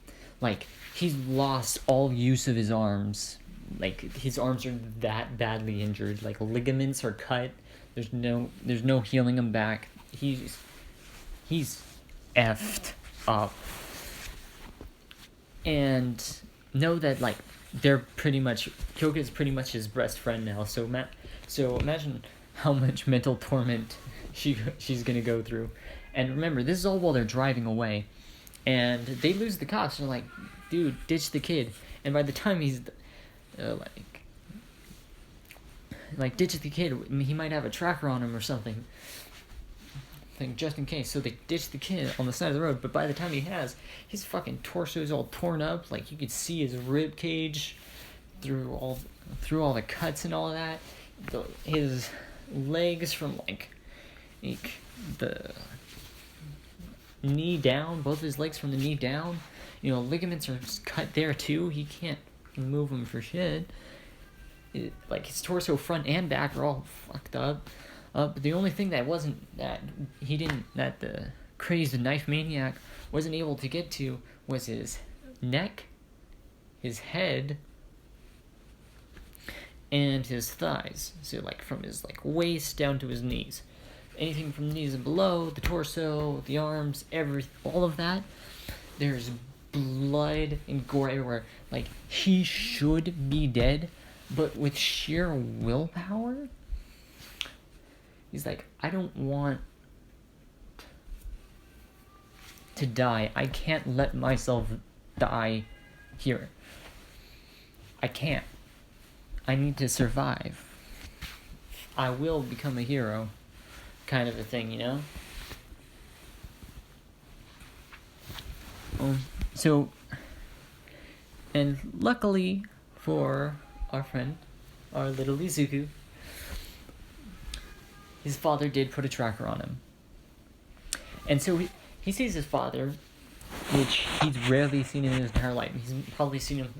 Like, he's lost all use of his arms. Like, his arms are that badly injured. Like, ligaments are cut. There's no healing him back. He's effed up. And know that, like, Kyoka is pretty much his best friend now. So imagine how much mental torment she's gonna go through. And remember, this is all while they're driving away. And they lose the cops. They're like, dude, ditch the kid. And by the time he's ditch the kid, he might have a tracker on him or something. Just in case. So they ditch the kid on the side of the road. But by the time he has, his fucking torso is all torn up. Like, you could see his rib cage through all the cuts and all of that. His legs from like the knee down, both of his legs from the knee down, ligaments are cut there too. He can't move them for shit. Like, his torso front and back are all fucked up. But the only thing that the crazed knife maniac wasn't able to get to was his neck, his head, and his thighs. So, like, from his waist down to his knees. Anything from the knees and below, the torso, the arms, all of that, there's blood and gore everywhere. Like, he should be dead, but with sheer willpower, he's like, I don't want to die. I can't let myself die here. I can't. I need to survive. I will become a hero. Kind of a thing, and luckily for our friend, our little Izuku, his father did put a tracker on him. And so he sees his father, which he's rarely seen in his entire life. He's probably seen him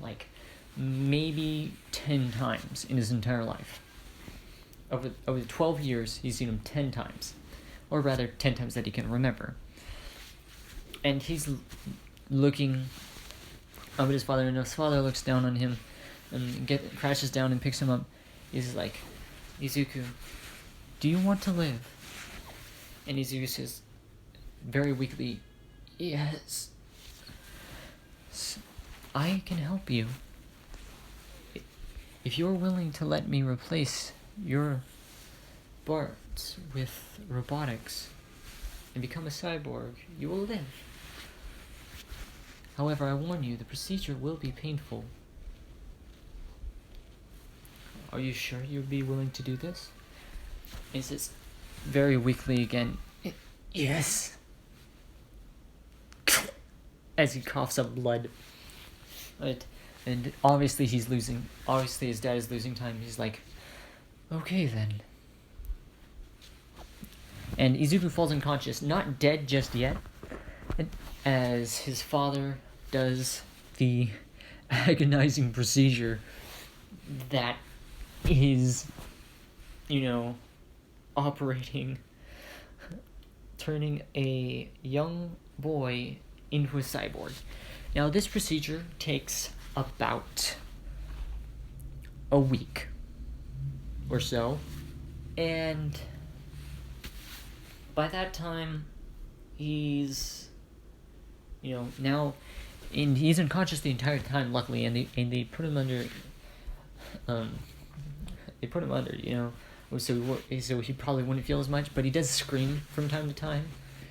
maybe 10 times in his entire life. Over 12 years, he's seen him 10 times. Or rather, 10 times that he can remember. And he's looking up at his father, and his father looks down on him and crashes down and picks him up. He's like, Izuku, do you want to live? And Izuku says, very weakly, yes. I can help you. If you're willing to let me replace your parts with robotics and become a cyborg, you will live. However, I warn you, the procedure will be painful. Are you sure you'd be willing to do this? And he says, very weakly again, yes. As he coughs up blood. Right. And obviously he's losing. Obviously his dad is losing time. He's like, okay then. And Izuku falls unconscious, not dead just yet, as his father does the agonizing procedure that is, operating, turning a young boy into a cyborg. Now, this procedure takes about a week or so, and by that time, he's, now, and he's unconscious the entire time, luckily, and they put him under, so he probably wouldn't feel as much, but he does scream from time to time,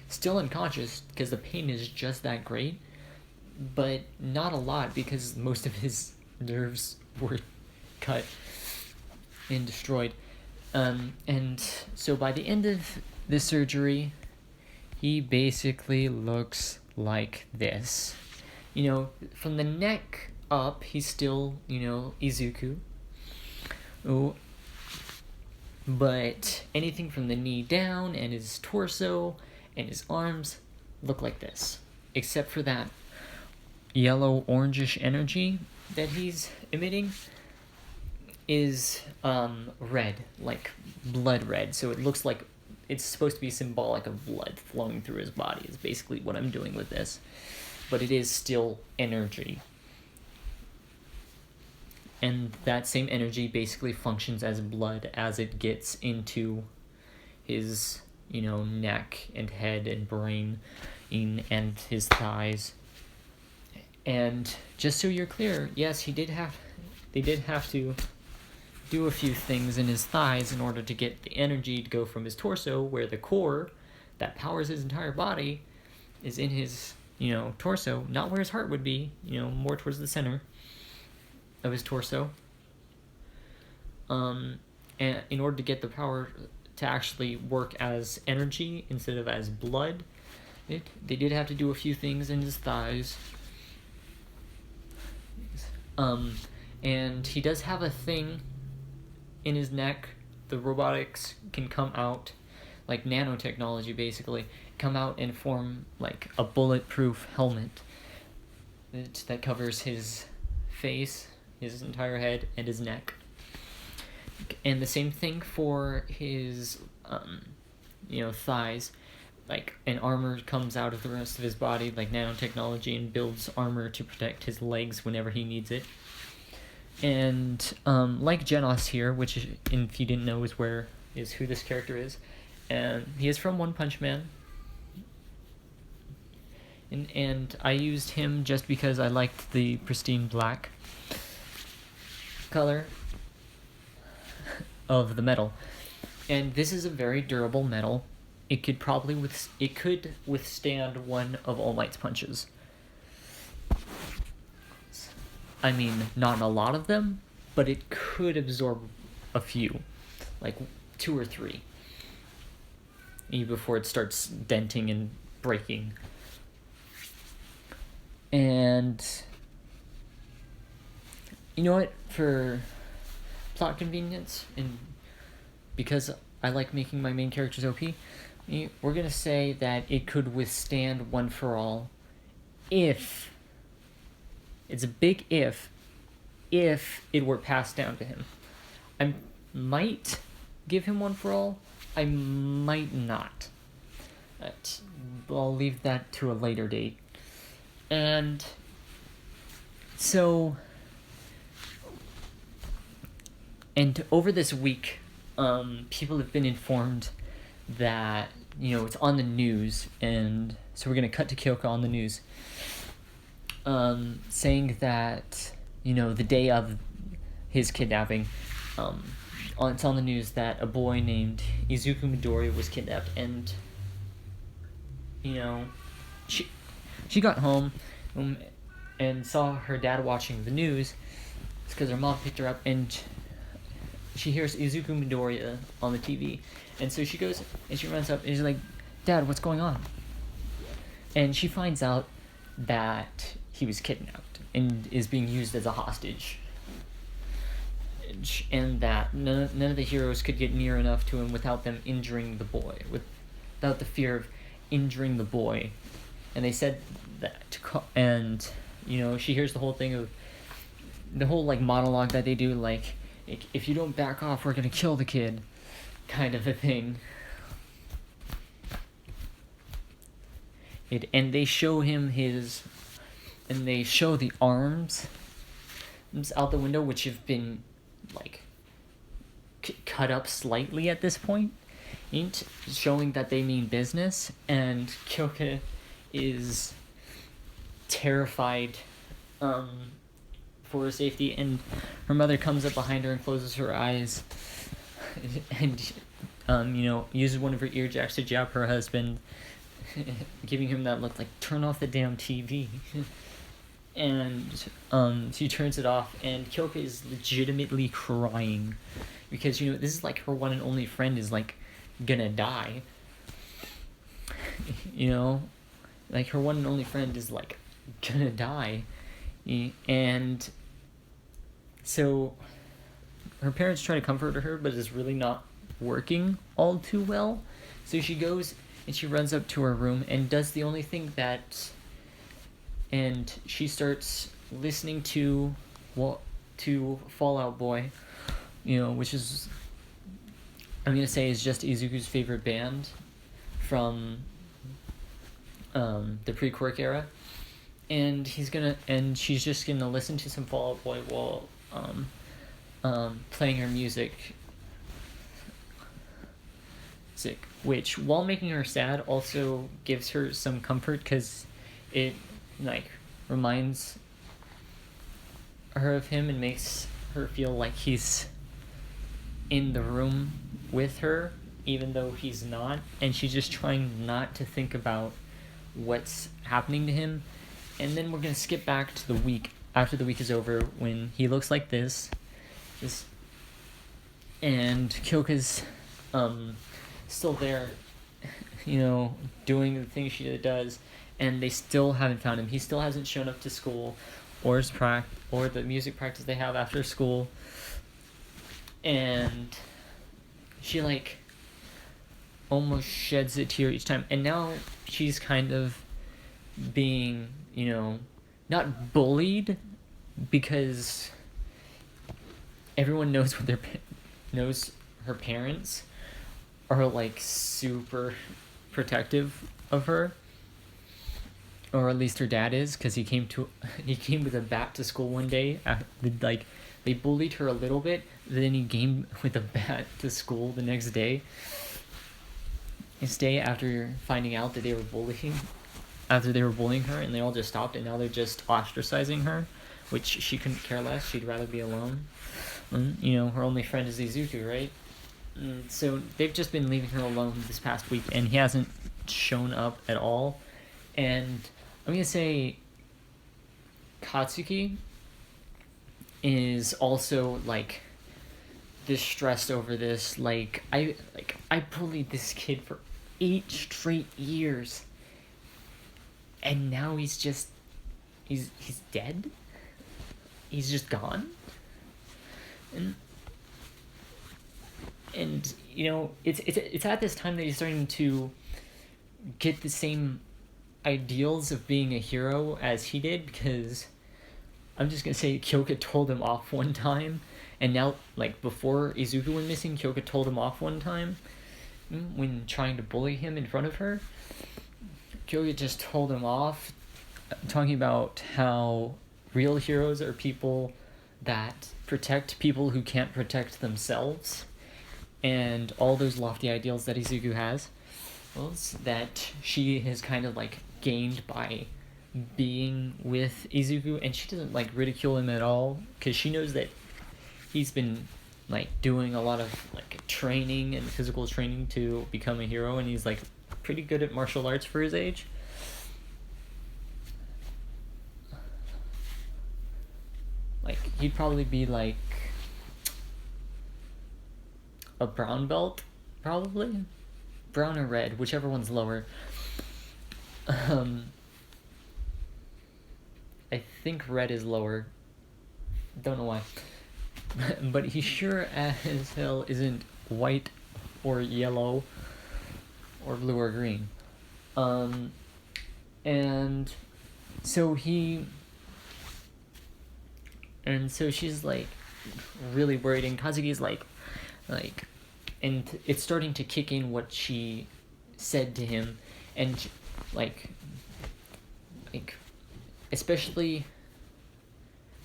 still unconscious, because the pain is just that great, but not a lot, because most of his nerves were cut and destroyed. And so by the end of the surgery, he basically looks like this. From the neck up, he's still, Izuku. Oh, but anything from the knee down and his torso and his arms look like this. Except for that yellow orangish energy that he's emitting is red, like blood red. So it looks like it's supposed to be symbolic of blood flowing through his body is basically what I'm doing with this. But it is still energy. And that same energy basically functions as blood as it gets into his, neck and head and brain and his thighs. And just so you're clear, yes, they did have to do a few things in his thighs in order to get the energy to go from his torso, where the core that powers his entire body is in his, torso, not where his heart would be, more towards the center of his torso. And in order to get the power to actually work as energy instead of as blood, they did have to do a few things in his thighs. And he does have a thing in his neck. The robotics can come out, like nanotechnology basically, come out and form like a bulletproof helmet that covers his face, his entire head, and his neck. And the same thing for his, thighs. Like, an armor comes out of the rest of his body, like nanotechnology, and builds armor to protect his legs whenever he needs it. And, like Genos here, which, if you didn't know, is who this character is. And he is from One Punch Man. And I used him just because I liked the pristine black color of the metal. And this is a very durable metal. It could withstand one of All Might's punches. I mean, not a lot of them, but it could absorb a few, like 2 or 3, even before it starts denting and breaking. And you know what? For plot convenience, and because I like making my main characters OP, we're gonna say that it could withstand One for All if, it's a big if it were passed down to him. I might give him One for All, I might not. But I'll leave that to a later date. And so, and over this week, people have been informed that, it's on the news, and so we're going to cut to Kyoka on the news, saying that, the day of his kidnapping, it's on the news that a boy named Izuku Midoriya was kidnapped, and, she got home and saw her dad watching the news. It's because her mom picked her up, and she hears Izuku Midoriya on the TV. And so she goes and she runs up and she's like, "Dad, what's going on?" And she finds out that he was kidnapped and is being used as a hostage. And that none of the heroes could get near enough to him without them injuring the boy, without the fear of injuring the boy. And they said that, and, she hears the whole thing of, the whole, monologue that they do, if you don't back off, we're gonna kill the kid, kind of a thing. And they show him and they show the arms out the window, which have been, cut up slightly at this point, showing that they mean business, and Kyoka is terrified for her safety, and her mother comes up behind her and closes her eyes and uses one of her ear jacks to jab her husband, giving him that look like, turn off the damn TV. And she turns it off, and Kyoka is legitimately crying. because this is like her one and only friend is like gonna die. Like her one and only friend is like gonna die, and so her parents try to comfort her, but it's really not working all too well. So she goes and she runs up to her room and does the only thing and she starts listening to Fall Out Boy, which is, I'm gonna say, is just Izuku's favorite band from the pre-Quirk era, and she's just gonna listen to some Fall Out Boy while playing her music, which, while making her sad, also gives her some comfort because it like reminds her of him and makes her feel like he's in the room with her, even though he's not, and she's just trying not to think about what's happening to him. And then we're gonna skip back to the week after the week is over, when he looks like this, and Kyoka's still there, doing the things she does, and they still haven't found him. He still hasn't shown up to school or the music practice they have after school, and she like almost sheds a tear each time. And now she's kind of being, not bullied, because everyone knows knows her parents are like super protective of her, or at least her dad is, because he came with a bat to school one day. Like, they bullied her a little bit, then he came with a bat to school the next day. After finding out that they were bullying her, and they all just stopped, and now they're just ostracizing her, which she couldn't care less. She'd rather be alone. Her only friend is Izuku, right? So they've just been leaving her alone this past week, and he hasn't shown up at all. And I'm gonna say Katsuki is also like distressed over this. Like, I bullied this kid for 8 straight years, and now he's dead. He's just gone. And it's at this time that he's starting to get the same ideals of being a hero as he did, because I'm just gonna say Kyoka told him off one time, and now, like, before Izuku went missing, Kyoka told him off one time when trying to bully him in front of her. Kyoka just told him off, talking about how real heroes are people that protect people who can't protect themselves, and all those lofty ideals that Izuku has, that she has kind of like gained by being with Izuku, and she doesn't like ridicule him at all, because she knows that he's been like doing a lot of like training and physical training to become a hero, and he's like pretty good at martial arts for his age. Like, he'd probably be like a brown belt, probably brown or red, whichever one's lower. I think red is lower. Don't know why. But he sure as hell isn't white or yellow or blue or green. And so she's like really worried, and Kazuki's like, and it's starting to kick in what she said to him, and like especially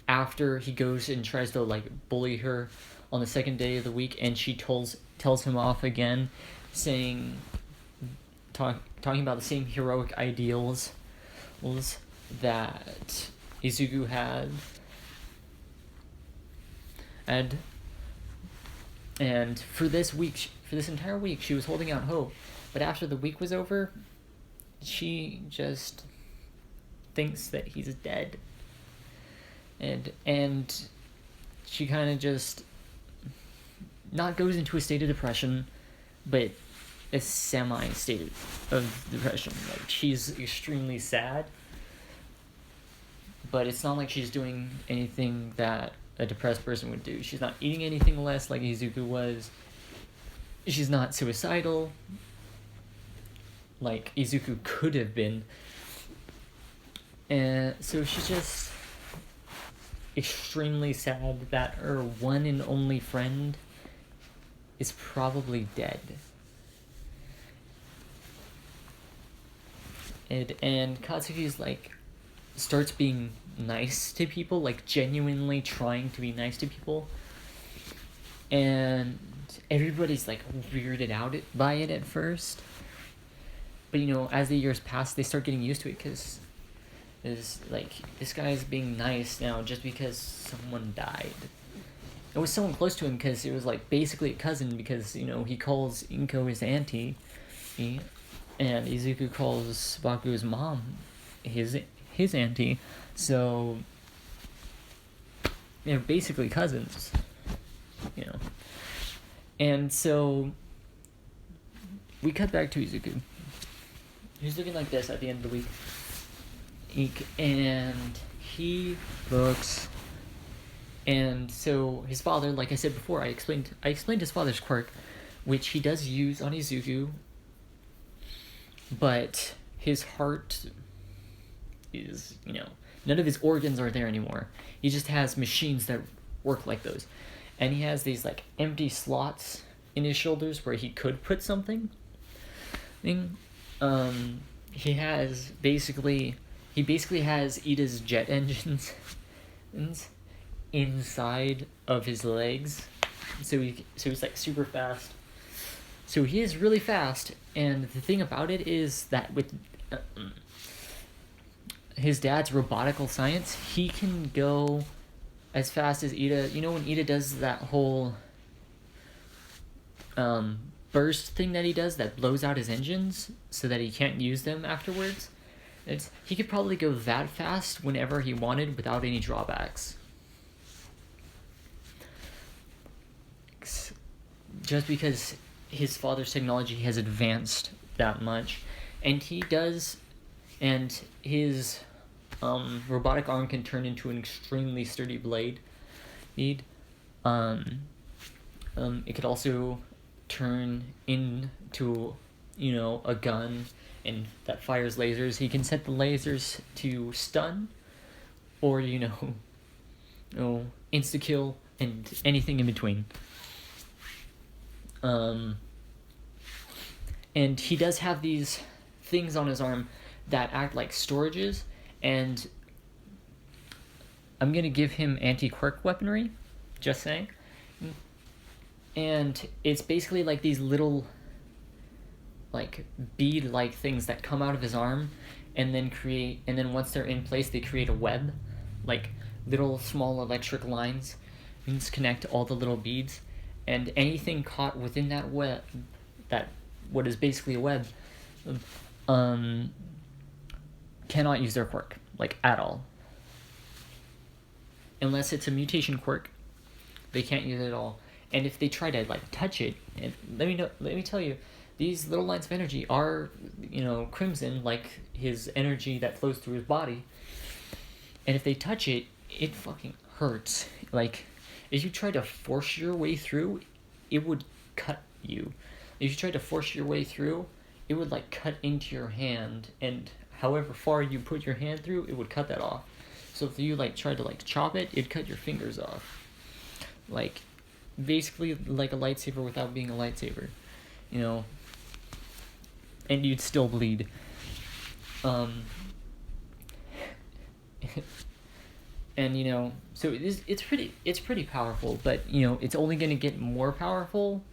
after he goes and tries to like bully her on the second day of the week, and she tells him off again, talking about the same heroic ideals that Izuku had. And for this entire week, she was holding out hope. But after the week was over, she just thinks that he's dead. And she kind of just not goes into a state of depression, but a semi state of depression. Like, she's extremely sad, but it's not like she's doing anything that a depressed person would do. She's not eating anything less like Izuku was. She's not suicidal like Izuku could have been. And so she's just extremely sad that her one and only friend is probably dead. And Katsuki's like starts being nice to people, like genuinely trying to be nice to people, and everybody's like weirded out by it at first, but you know, as the years pass, they start getting used to it, because is like, this guy's being nice now just because someone died. It was someone close to him, because it was like basically a cousin, because you know, he calls Inko his auntie, and Izuku calls Baku's mom his auntie, so they're basically cousins, you know. And so we cut back to Izuku. He's looking like this at the end of the week, and he looks. And so his father, like I said before, I explained his father's quirk, which he does use on Izuku, but his heart is, you know, none of his organs are there anymore. He just has machines that work like those. And he has these like empty slots in his shoulders where he could put something. He basically has Ida's jet engines inside of his legs. So he's like super fast. So he is really fast, and the thing about it is that with his dad's robotical science, he can go as fast as Ida. You know, when Ida does that whole burst thing that he does that blows out his engines so that he can't use them afterwards? He could probably go that fast whenever he wanted without any drawbacks. Just because his father's technology has advanced that much. And he does, and his robotic arm can turn into an extremely sturdy blade. It could also turn into, you know, a gun and that fires lasers. He can set the lasers to stun, or, you know, insta-kill, and anything in between. And he does have these things on his arm that act like storages, and I'm gonna give him anti-quirk weaponry, just saying. And it's basically like these little, like, bead-like things that come out of his arm, and then once they're in place, they create a web, like little small electric lines, and connect all the little beads, and anything caught within that web, that what is basically a web, cannot use their quirk, like, at all. Unless it's a mutation quirk, they can't use it at all. And if they try to, like, touch it, and let me tell you, these little lines of energy are, you know, crimson, like his energy that flows through his body. And if they touch it, it fucking hurts. Like, if you try to force your way through, it would cut you. If you try to force your way through, it would, like, cut into your hand, and however far you put your hand through, it would cut that off. So if you, like, try to, like, chop it, it'd cut your fingers off. Like, basically like a lightsaber without being a lightsaber, you know, and you'd still bleed. And, you know, so it's pretty powerful, but, you know, it's only going to get more powerful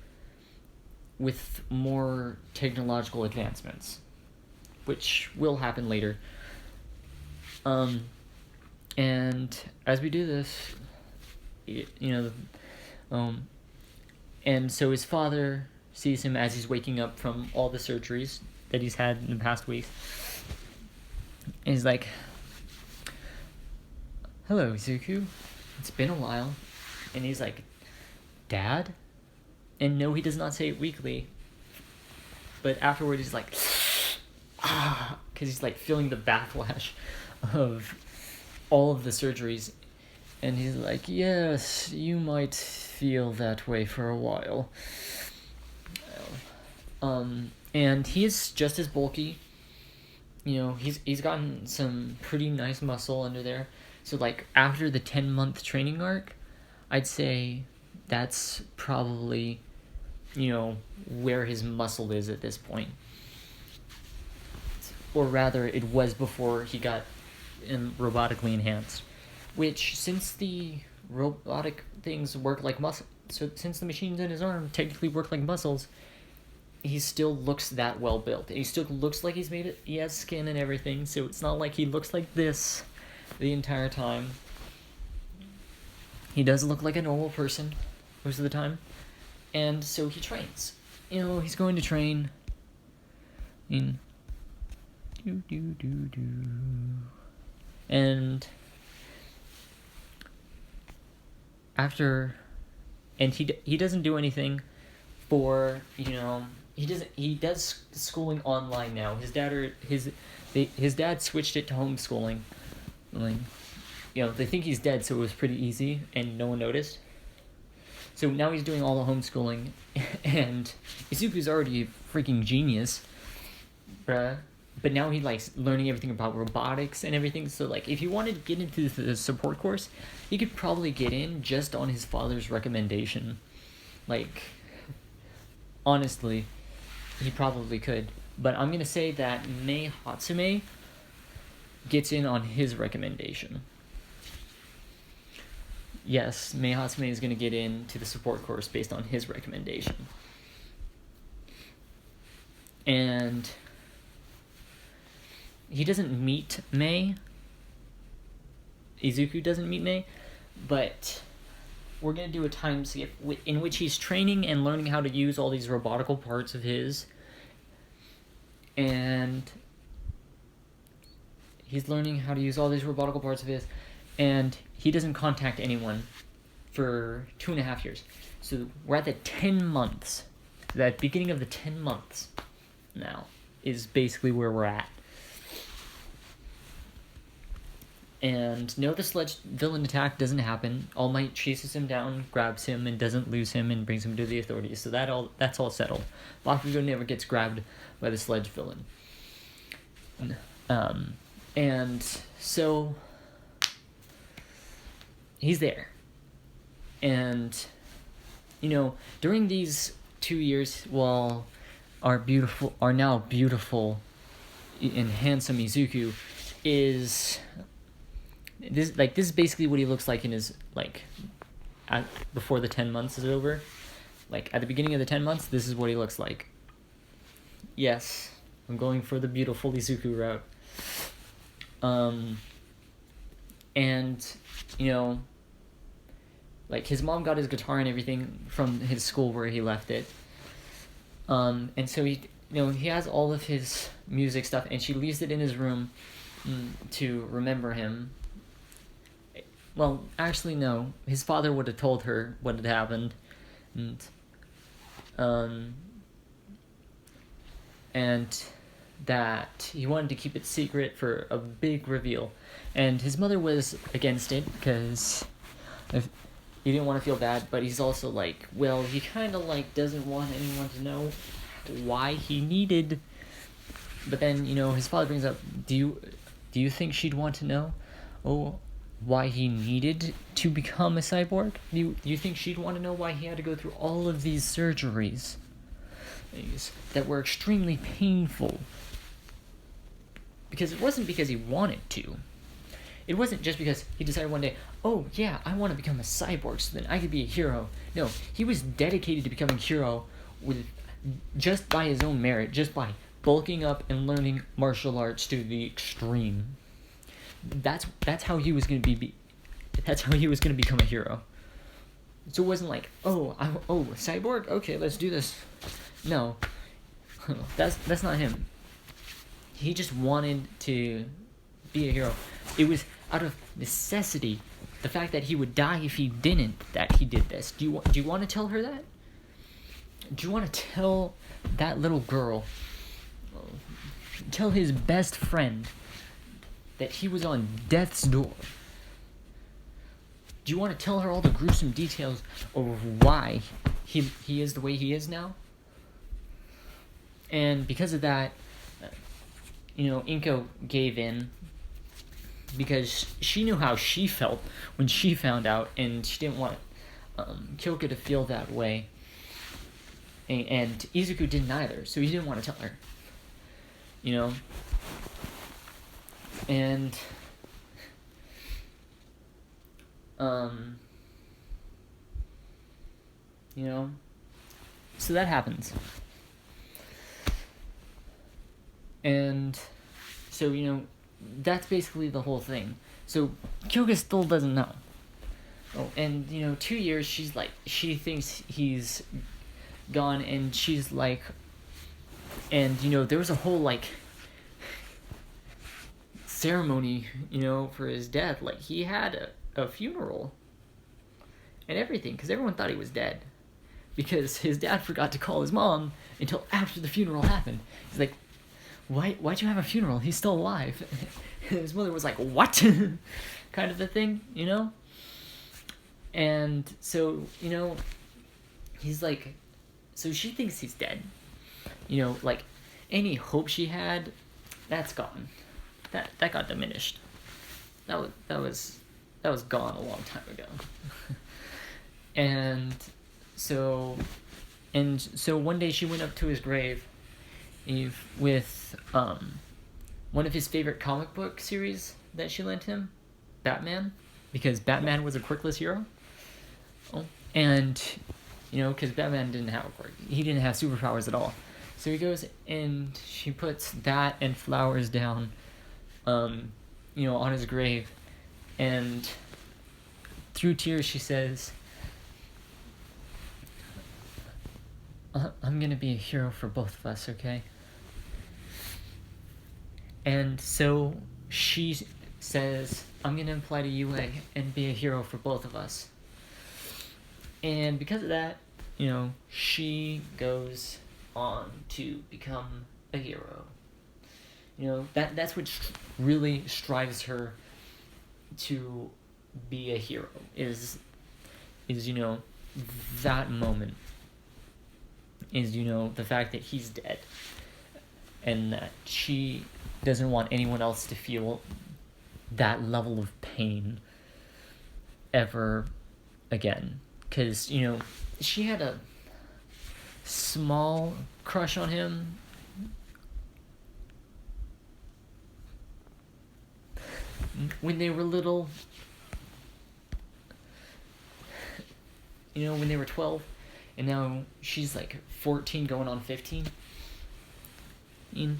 with more technological advancements, which will happen later. And as we do this, you know, and so his father sees him as he's waking up from all the surgeries that he's had in the past week, and he's like, "Hello, Izuku. It's been a while." And he's like, "Dad?" And no, he does not say it weakly. But afterward, he's like, because he's like feeling the backlash of all of the surgeries. And he's like, yes, you might feel that way for a while. And he is just as bulky. You know, he's gotten some pretty nice muscle under there. So, like, after the 10-month training arc, I'd say that's probably, you know, where his muscle is at this point. Or rather, it was before he got robotically enhanced. Which, since the robotic things work like muscle, so since the machines in his arm technically work like muscles, he still looks that well built. He still looks like he's made it. He has skin and everything, so it's not like he looks like this the entire time. He does look like a normal person most of the time. And so he trains. You know, he's going to train in and after, and he doesn't do anything for, you know, he does schooling online now. His dad switched it to homeschooling. Like, you know, they think he's dead, so it was pretty easy and no one noticed. So now he's doing all the homeschooling, and Izuku's already a freaking genius, bruh. But now he likes learning everything about robotics and everything. So, like, if he wanted to get into the support course, he could probably get in just on his father's recommendation. Like, honestly, he probably could. But I'm gonna say that Mei Hatsume gets in on his recommendation. Yes, Mei Hatsume is gonna get into the support course based on his recommendation. And he doesn't meet Mei. Izuku doesn't meet Mei, but we're going to do a time skip in which he's training and learning how to use all these robotical parts of his. And he's learning how to use all these robotical parts of his, and he doesn't contact anyone for 2.5 years. So we're at the 10 months. That beginning of the 10 months now is basically where we're at. And no, the sledge villain attack doesn't happen. All Might chases him down, grabs him, and doesn't lose him, and brings him to the authorities. So that's all settled. Bakugo never gets grabbed by the sledge villain. And so he's there. And, you know, during these 2 years, while our now beautiful and handsome Izuku is... This is basically what he looks like in his, before the 10 months is over. Like, at the beginning of the 10 months, this is what he looks like. Yes, I'm going for the beautiful Izuku route. And, you know, like, his mom got his guitar and everything from his school where he left it. And so he has all of his music stuff, and she leaves it in his room to remember him. Well, actually, no. His father would have told her what had happened, and that he wanted to keep it secret for a big reveal. And his mother was against it, because he didn't want to feel bad, but he's also like, well, he kind of, doesn't want anyone to know why he needed... But then, his father brings up, do you think she'd want to know? Oh... why he needed to become a cyborg? Do you think she'd want to know why he had to go through all of these surgeries that were extremely painful? Because it wasn't because he wanted to. It wasn't just because he decided one day, oh yeah, I want to become a cyborg so then I could be a hero. No, he was dedicated to becoming a hero just by his own merit, just by bulking up and learning martial arts to the extreme. That's how he was gonna that's how he was gonna become a hero. So it wasn't like, cyborg? Okay, let's do this. No, that's not him. He just wanted to be a hero. It was out of necessity, the fact that he would die if he didn't, that he did this. Do you want to tell her that? do you want to tell that little girl, tell his best friend, that he was on death's door? Do you want to tell her all the gruesome details of why he is the way he is now? And because of that, Inko gave in, because she knew how she felt when she found out, and she didn't want Kyoka to feel that way. And Izuku didn't either, so he didn't want to tell her. And so that happens. And so, that's basically the whole thing. So Kyoka still doesn't know. Oh, and 2 years, she thinks he's gone, and she's like, and there was a whole ceremony, for his death. Like, he had a funeral and everything, because everyone thought he was dead, because his dad forgot to call his mom until after the funeral happened. He's like, why'd you have a funeral? He's still alive. And his mother was like, what? Kind of the thing, And so, he's like, so she thinks he's dead. Any hope she had, that's gone. That got diminished. That was gone a long time ago. And so one day she went up to his grave with one of his favorite comic book series that she lent him, Batman, because Batman was a quirkless hero. And because Batman didn't have a quirk, he didn't have superpowers at all. So he goes and she puts that and flowers down, on his grave, and through tears she says, I'm gonna be a hero for both of us, okay? And so she says, I'm gonna apply to UA and be a hero for both of us. And because of that, she goes on to become a hero. That's what really strives her to be a hero, is that moment, is the fact that he's dead, and that she doesn't want anyone else to feel that level of pain ever again. Because, she had a small crush on him. When they were little. When they were 12. And now she's 14 going on 15. And,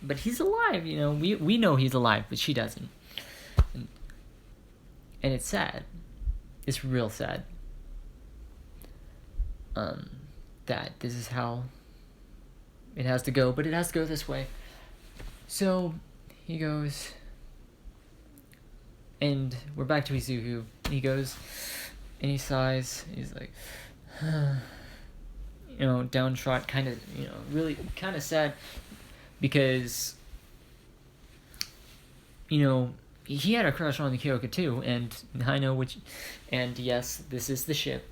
but he's alive, we know he's alive, but she doesn't. And it's sad. It's real sad. That this is how it has to go, but it has to go this way. So he goes, and we're back to Izuku. He goes and he sighs. He's like, downtrodden, kind of, really kind of sad, because, he had a crush on the Kyoka too, and I know which, and yes, this is the ship.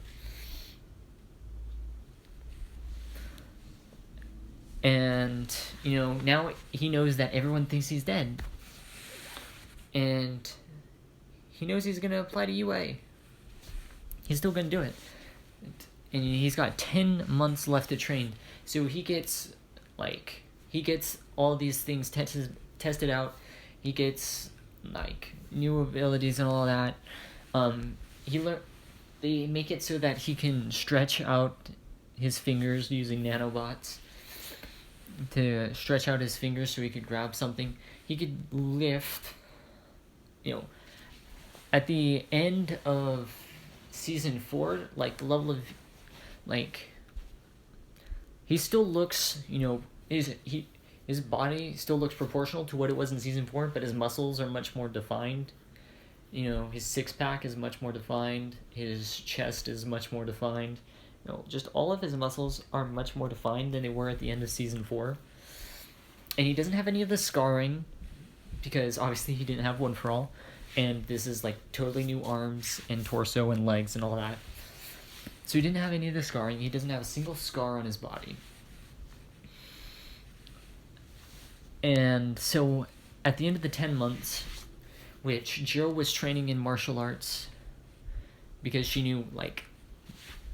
And, now he knows that everyone thinks he's dead. And he knows he's going to apply to UA. He's still going to do it. And he's got 10 months left to train. So he gets all these things tested out. He gets, new abilities and all that. They make it so that he can stretch out his fingers using nanobots. To stretch out his fingers so he could grab something. He could lift, at the end of season 4, the level of, he still looks, his body still looks proportional to what it was in season 4, but his muscles are much more defined. His six-pack is much more defined. His chest is much more defined. Just all of his muscles are much more defined than they were at the end of season 4. And he doesn't have any of the scarring, because obviously he didn't have One for All. And this is like totally new arms and torso and legs and all that. So he didn't have any of the scarring. He doesn't have a single scar on his body. And so at the end of the 10 months, which Jirou was training in martial arts because she knew, like,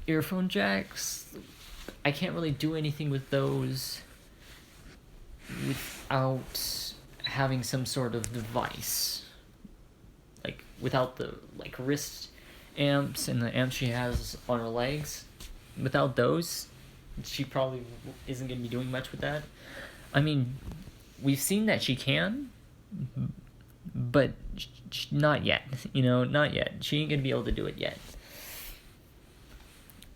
earphone jacks, I can't really do anything with those without having some sort of device. Like, without the, like, wrist amps and the amps she has on her legs. Without those, she probably isn't going to be doing much with that. I mean, we've seen that she can, but not yet. Not yet. She ain't going to be able to do it yet.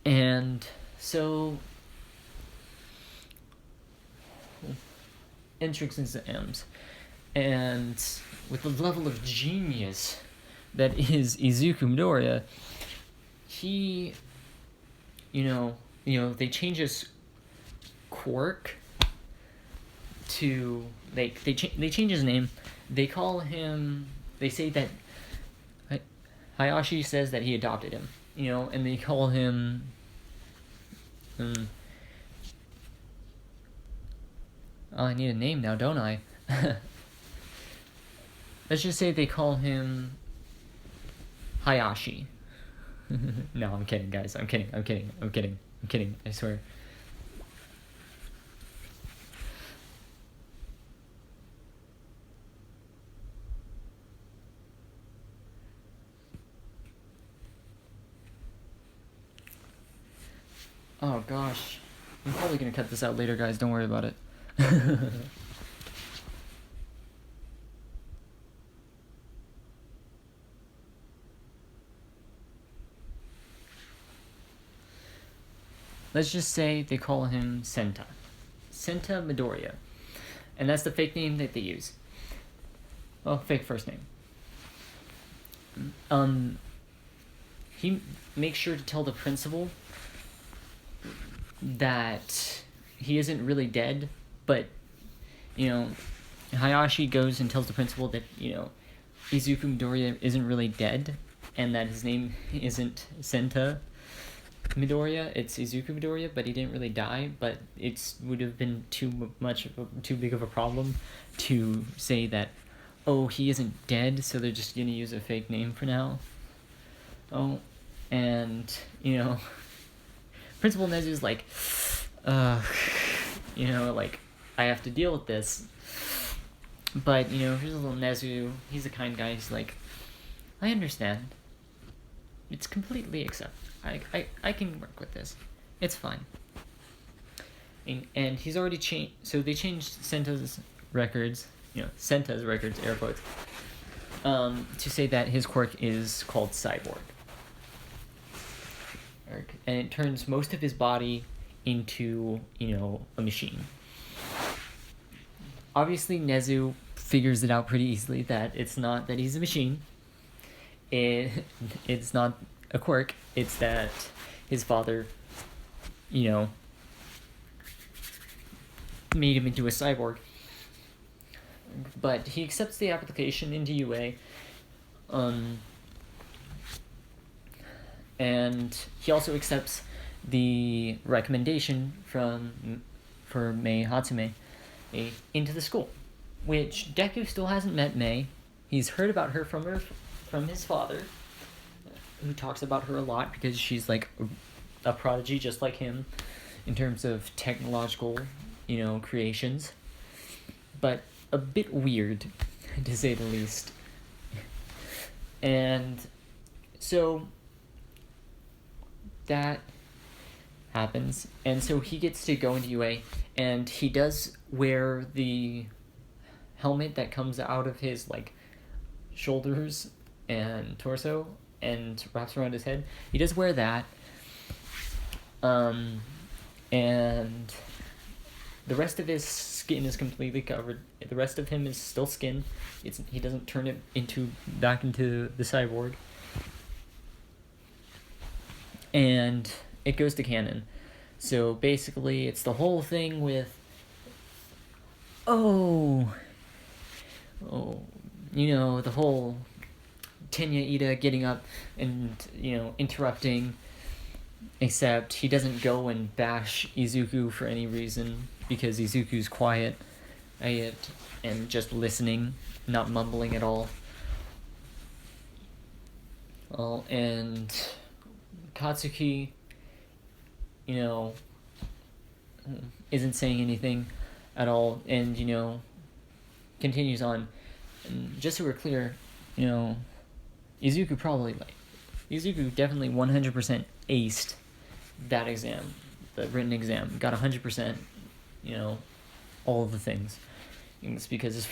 And so, entrance into M's. And with the level of genius that is Izuku Midoriya, he, they change his quirk to, they change his name. They call him, they say that Hayashi says that he adopted him, and they call him, I need a name now, don't I? Let's just say they call him Hayashi. No, I'm kidding, guys. I'm kidding, I swear. Oh gosh. I'm probably gonna cut this out later, guys. Don't worry about it. Let's just say they call him Senta Midoriya. And that's the fake name that they use. Well, fake first name. He makes sure to tell the principal that he isn't really dead, but, Hayashi goes and tells the principal that, Izuku Midoriya isn't really dead, and that his name isn't Senta Midoriya, it's Izuku Midoriya, but he didn't really die, but it would have been too big of a problem to say that, oh, he isn't dead, so they're just gonna use a fake name for now. Oh, and, Principal Nezu's like, like, I have to deal with this. But, here's a little Nezu, he's a kind guy, he's like, I understand. It's completely acceptable. I can work with this. It's fine. And he's already changed, so they changed Senta's records, air quotes, to say that his quirk is called cyborg. And it turns most of his body into, a machine. Obviously, Nezu figures it out pretty easily that it's not that he's a machine. It's not a quirk. It's that his father, made him into a cyborg. But he accepts the application into UA. And he also accepts the recommendation for Mei Hatsume into the school, which Deku still hasn't met Mei. He's heard about her from his father, who talks about her a lot because she's like a prodigy just like him in terms of technological, creations, but a bit weird, to say the least. And so that happens, and so he gets to go into UA, and he does wear the helmet that comes out of his shoulders and torso and wraps around his head. He does wear that, and the rest of his skin is completely covered. The rest of him is still skin. He doesn't turn it back into the cyborg. And it goes to canon. So basically, it's the whole thing with, the whole Tenya Ida getting up and, interrupting, except he doesn't go and bash Izuku for any reason, because Izuku's quiet and just listening, not mumbling at all. And Katsuki, isn't saying anything at all, and, continues on. And just so we're clear, Izuku definitely 100% aced that exam, the written exam, got 100%, all of the things. And it's because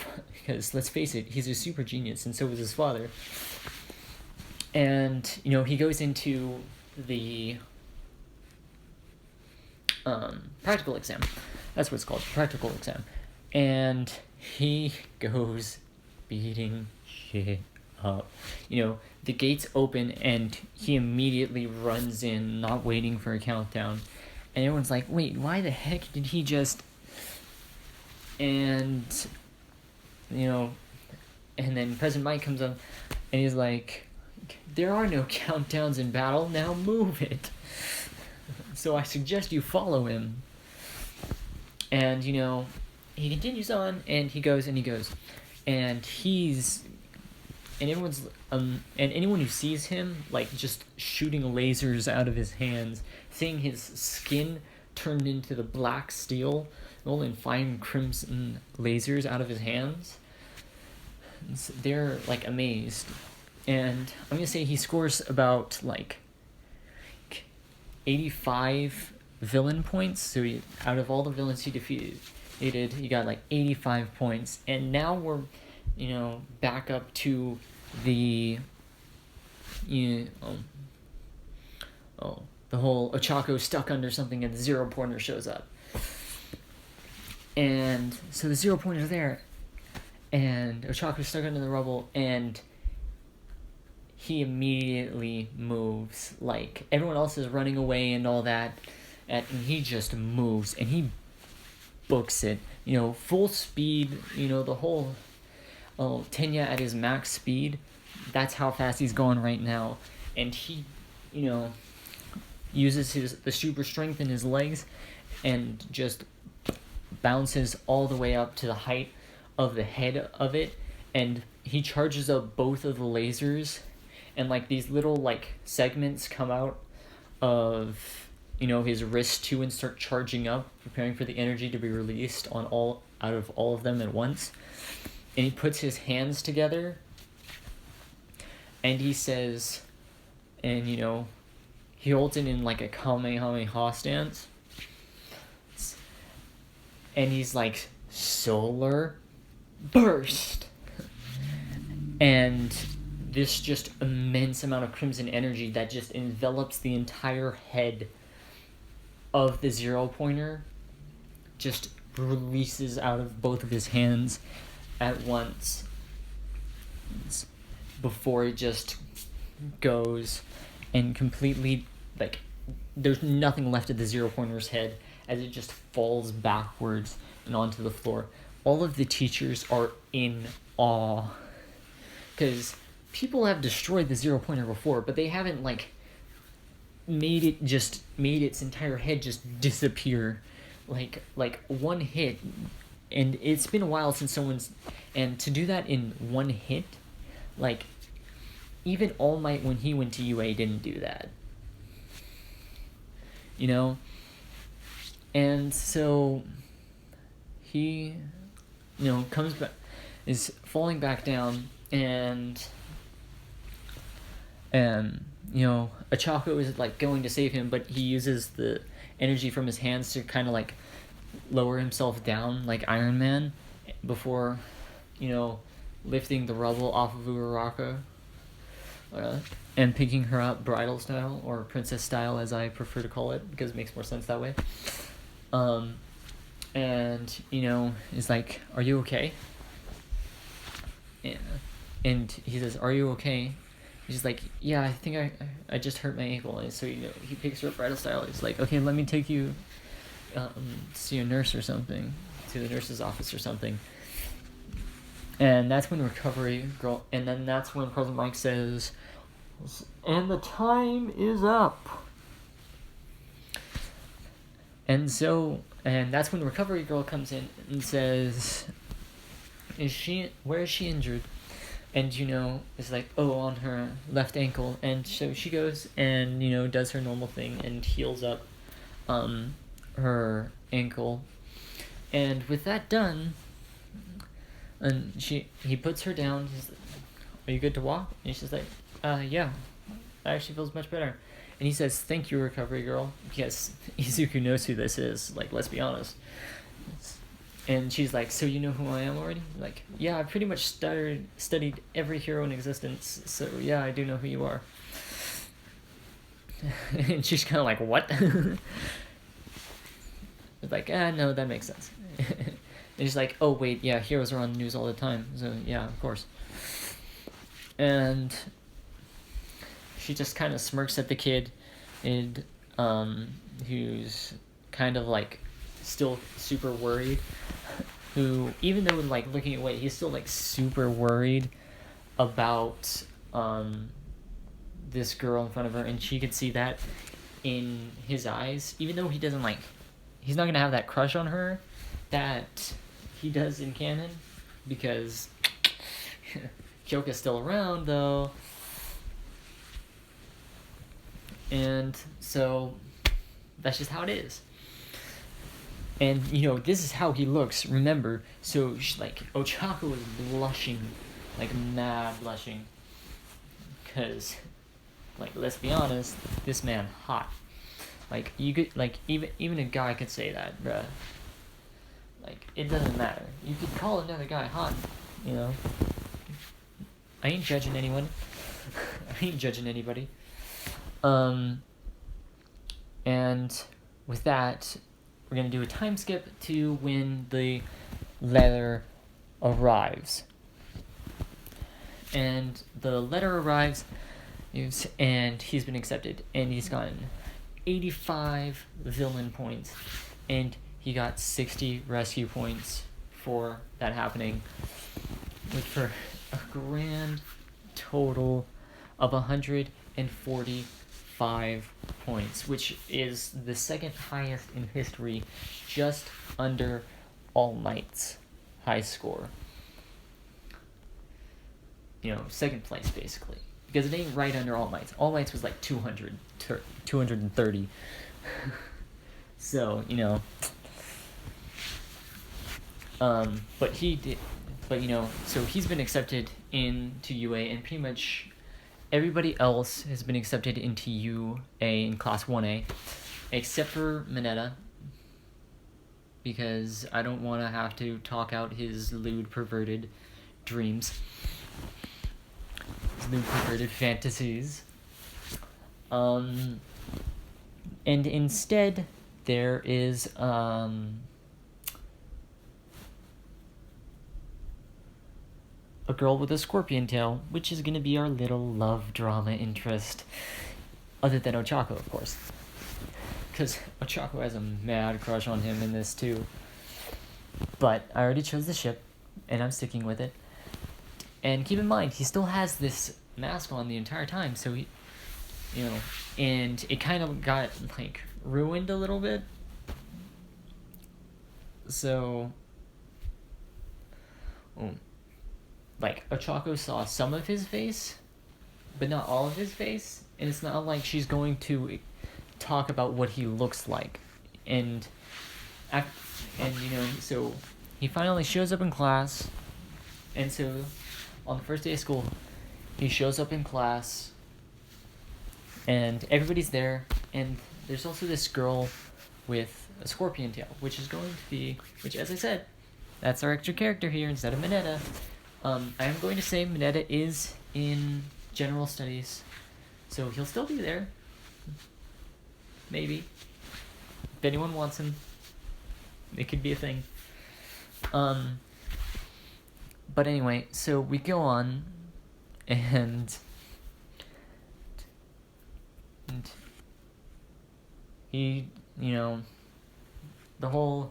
let's face it, he's a super genius, and so was his father. And, he goes into the practical exam. That's what it's called, practical exam. And he goes beating shit up. The gates open and he immediately runs in, not waiting for a countdown. And everyone's like, wait, why the heck did he just... And, and then President Mike comes up and he's like, there are no countdowns in battle, now move it. So I suggest you follow him. And, he continues on, and he goes, and everyone's, and anyone who sees him, just shooting lasers out of his hands, seeing his skin turned into the black steel, and fine crimson lasers out of his hands, they're, amazed. And I'm gonna say he scores about, 85 villain points, so out of all the villains he defeated, he got 85 points, and now we're back up to the the whole Ochako stuck under something and the zero pointer shows up, and so the zero pointer's there and Ochako's stuck under the rubble, and he immediately moves. Everyone else is running away and all that, and he just moves, and he books it. Full speed, the whole... Tenya at his max speed, that's how fast he's going right now. And he, uses the super strength in his legs and just bounces all the way up to the height of the head of it, and he charges up both of the lasers, and these little segments come out of his wrist too and start charging up, preparing for the energy to be released out of all of them at once. And he puts his hands together and he says, and he holds it in a Kamehameha stance, and he's solar burst, and this just immense amount of crimson energy that just envelops the entire head of the zero pointer just releases out of both of his hands at once before it just goes and completely there's nothing left of the zero pointer's head as it just falls backwards and onto the floor. All of the teachers are in awe because people have destroyed the zero pointer before, but they haven't made its entire head just disappear one hit. And it's been a while since and to do that in one hit, even All Might when he went to UA didn't do that. And so he, comes back, is falling back down, and Ochako is going to save him, but he uses the energy from his hands to kind of lower himself down like Iron Man before, lifting the rubble off of Uraraka and picking her up bridal style, or princess style as I prefer to call it, because it makes more sense that way. and is like, "Are you okay?" And he says, "Are you okay?" He's like, "Yeah, I think I just hurt my ankle." And so he picks her up bridal style. He's like, "Okay, let me take you to see a nurse or something, to the nurse's office or something." And that's when Recovery Girl, and then that's when President Mike says, "And the time is up." And that's when Recovery Girl comes in and says, where is she injured? And it's like, "Oh, on her left ankle." And so she goes and does her normal thing and heals up her ankle. And with that done, and he puts her down. He's like, "Are you good to walk?" And she's like, "Yeah, that actually feels much better." And he says, "Thank you, Recovery Girl," because Izuku knows who this is. Like, let's be honest. And she's like, "So you know who I am already?" Like, "Yeah, I pretty much studied every hero in existence, so yeah, I do know who you are." And she's kind of like, "What?" It's like, no, that makes sense. And she's like, "Oh, wait, yeah, heroes are on the news all the time, so yeah, of course." And she just kind of smirks at the kid, and who's kind of like still super worried, who, even though like looking away, he's still like super worried about this girl in front of her, and she could see that in his eyes, even though he's not gonna have that crush on her that he does in canon, because Kyoka's still around though. And so that's just how it is. And this is how he looks, remember. So Ochako was blushing, like mad blushing, because let's be honest, this man hot. Like, you could, like, even a guy could say that, bruh. Like, it doesn't matter. You could call another guy hot, I ain't judging anyone. I ain't judging anybody. And with that, we're gonna do a time skip to when the letter arrives. And the letter arrives, and he's been accepted, and he's gotten 85 villain points, and he got 60 rescue points for that happening, which for a grand total of 145 points, which is the second highest in history, just under All Might's high score. Second place, basically. Because it ain't right under All Might's. All Might's was like 230. So, but he did, so he's been accepted into UA, and pretty much everybody else has been accepted into UA in Class 1A, except for Mineta, because I don't want to have to talk out his lewd, perverted dreams. His lewd, perverted fantasies. And instead, there is, a girl with a scorpion tail, which is going to be our little love drama interest. Other than Ochako, of course. Because Ochako has a mad crush on him in this, too. But I already chose the ship, and I'm sticking with it. And keep in mind, he still has this mask on the entire time, so he, and it kind of got, ruined a little bit. So, Ochako saw some of his face, but not all of his face, and it's not like she's going to talk about what he looks like, so he finally shows up in class, and so on the first day of school, he shows up in class, and everybody's there, and there's also this girl with a scorpion tail, which, as I said, that's our extra character here instead of Mineta. I am going to say Mineta is in general studies, so he'll still be there. Maybe. If anyone wants him. It could be a thing. But anyway, so we go on, and he, the whole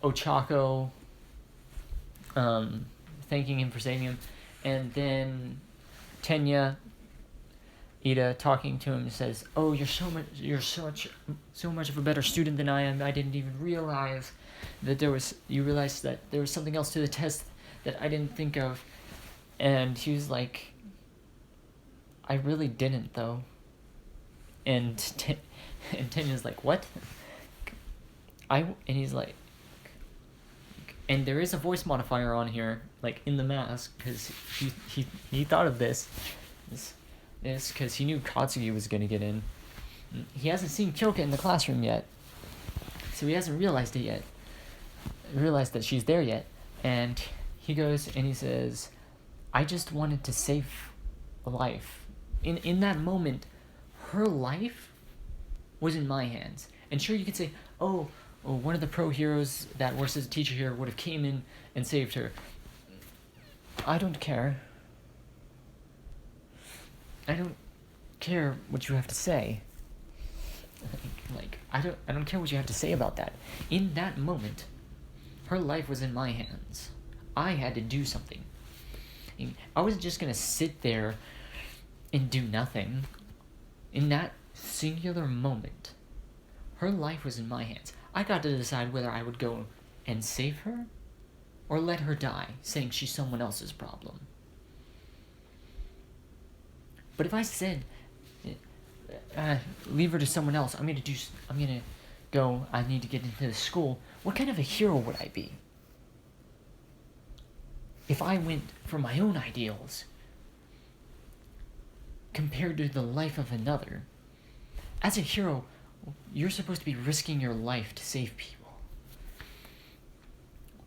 Ochako, thanking him for saving him, and then Tenya, Ida, talking to him, says, "Oh, you're so much of a better student than I am. I didn't even realize that you realized that there was something else to the test that I didn't think of." And he was like, "I really didn't, though." And Tenya's like, "What?" And he's like, and there is a voice modifier on here, like in the mask, because he thought of this because he knew Katsuki was gonna get in. He hasn't seen Kyoka in the classroom yet, so he hasn't realized it yet. Realized that she's there yet, and he goes and he says, "I just wanted to save a life." In that moment, her life was in my hands. And sure, you could say, oh, one of the pro heroes that works as a teacher here would have came in and saved her. I don't care. I don't care what you have to say. I don't care what you have to say about that. In that moment, her life was in my hands. I had to do something. I wasn't just gonna sit there and do nothing. In that singular moment, her life was in my hands. I got to decide whether I would go and save her or let her die, saying she's someone else's problem. But if I said, leave her to someone else, I need to get into the school, what kind of a hero would I be? If I went for my own ideals compared to the life of another, as a hero, you're supposed to be risking your life to save people.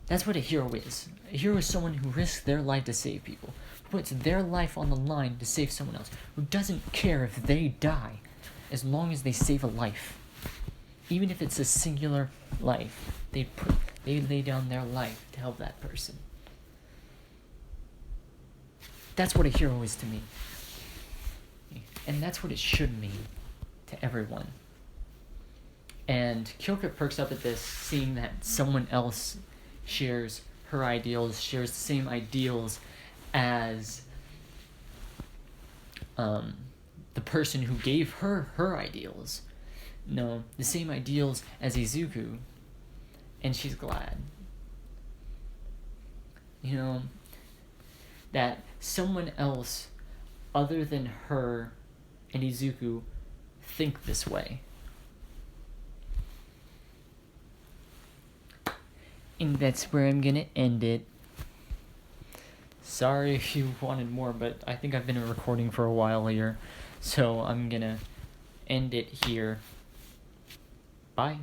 That's what a hero is. A hero is someone who risks their life to save people, who puts their life on the line to save someone else, who doesn't care if they die as long as they save a life. Even if it's a singular life, they lay down their life to help that person. That's what a hero is to me. And that's what it should mean to everyone. And Kyoka perks up at this, seeing that someone else shares her ideals, shares the same ideals as the person who gave her ideals. No, the same ideals as Izuku. And she's glad. That someone else other than her and Izuku think this way. And that's where I'm gonna end it. Sorry if you wanted more, but I think I've been recording for a while here, so I'm gonna end it here. Bye.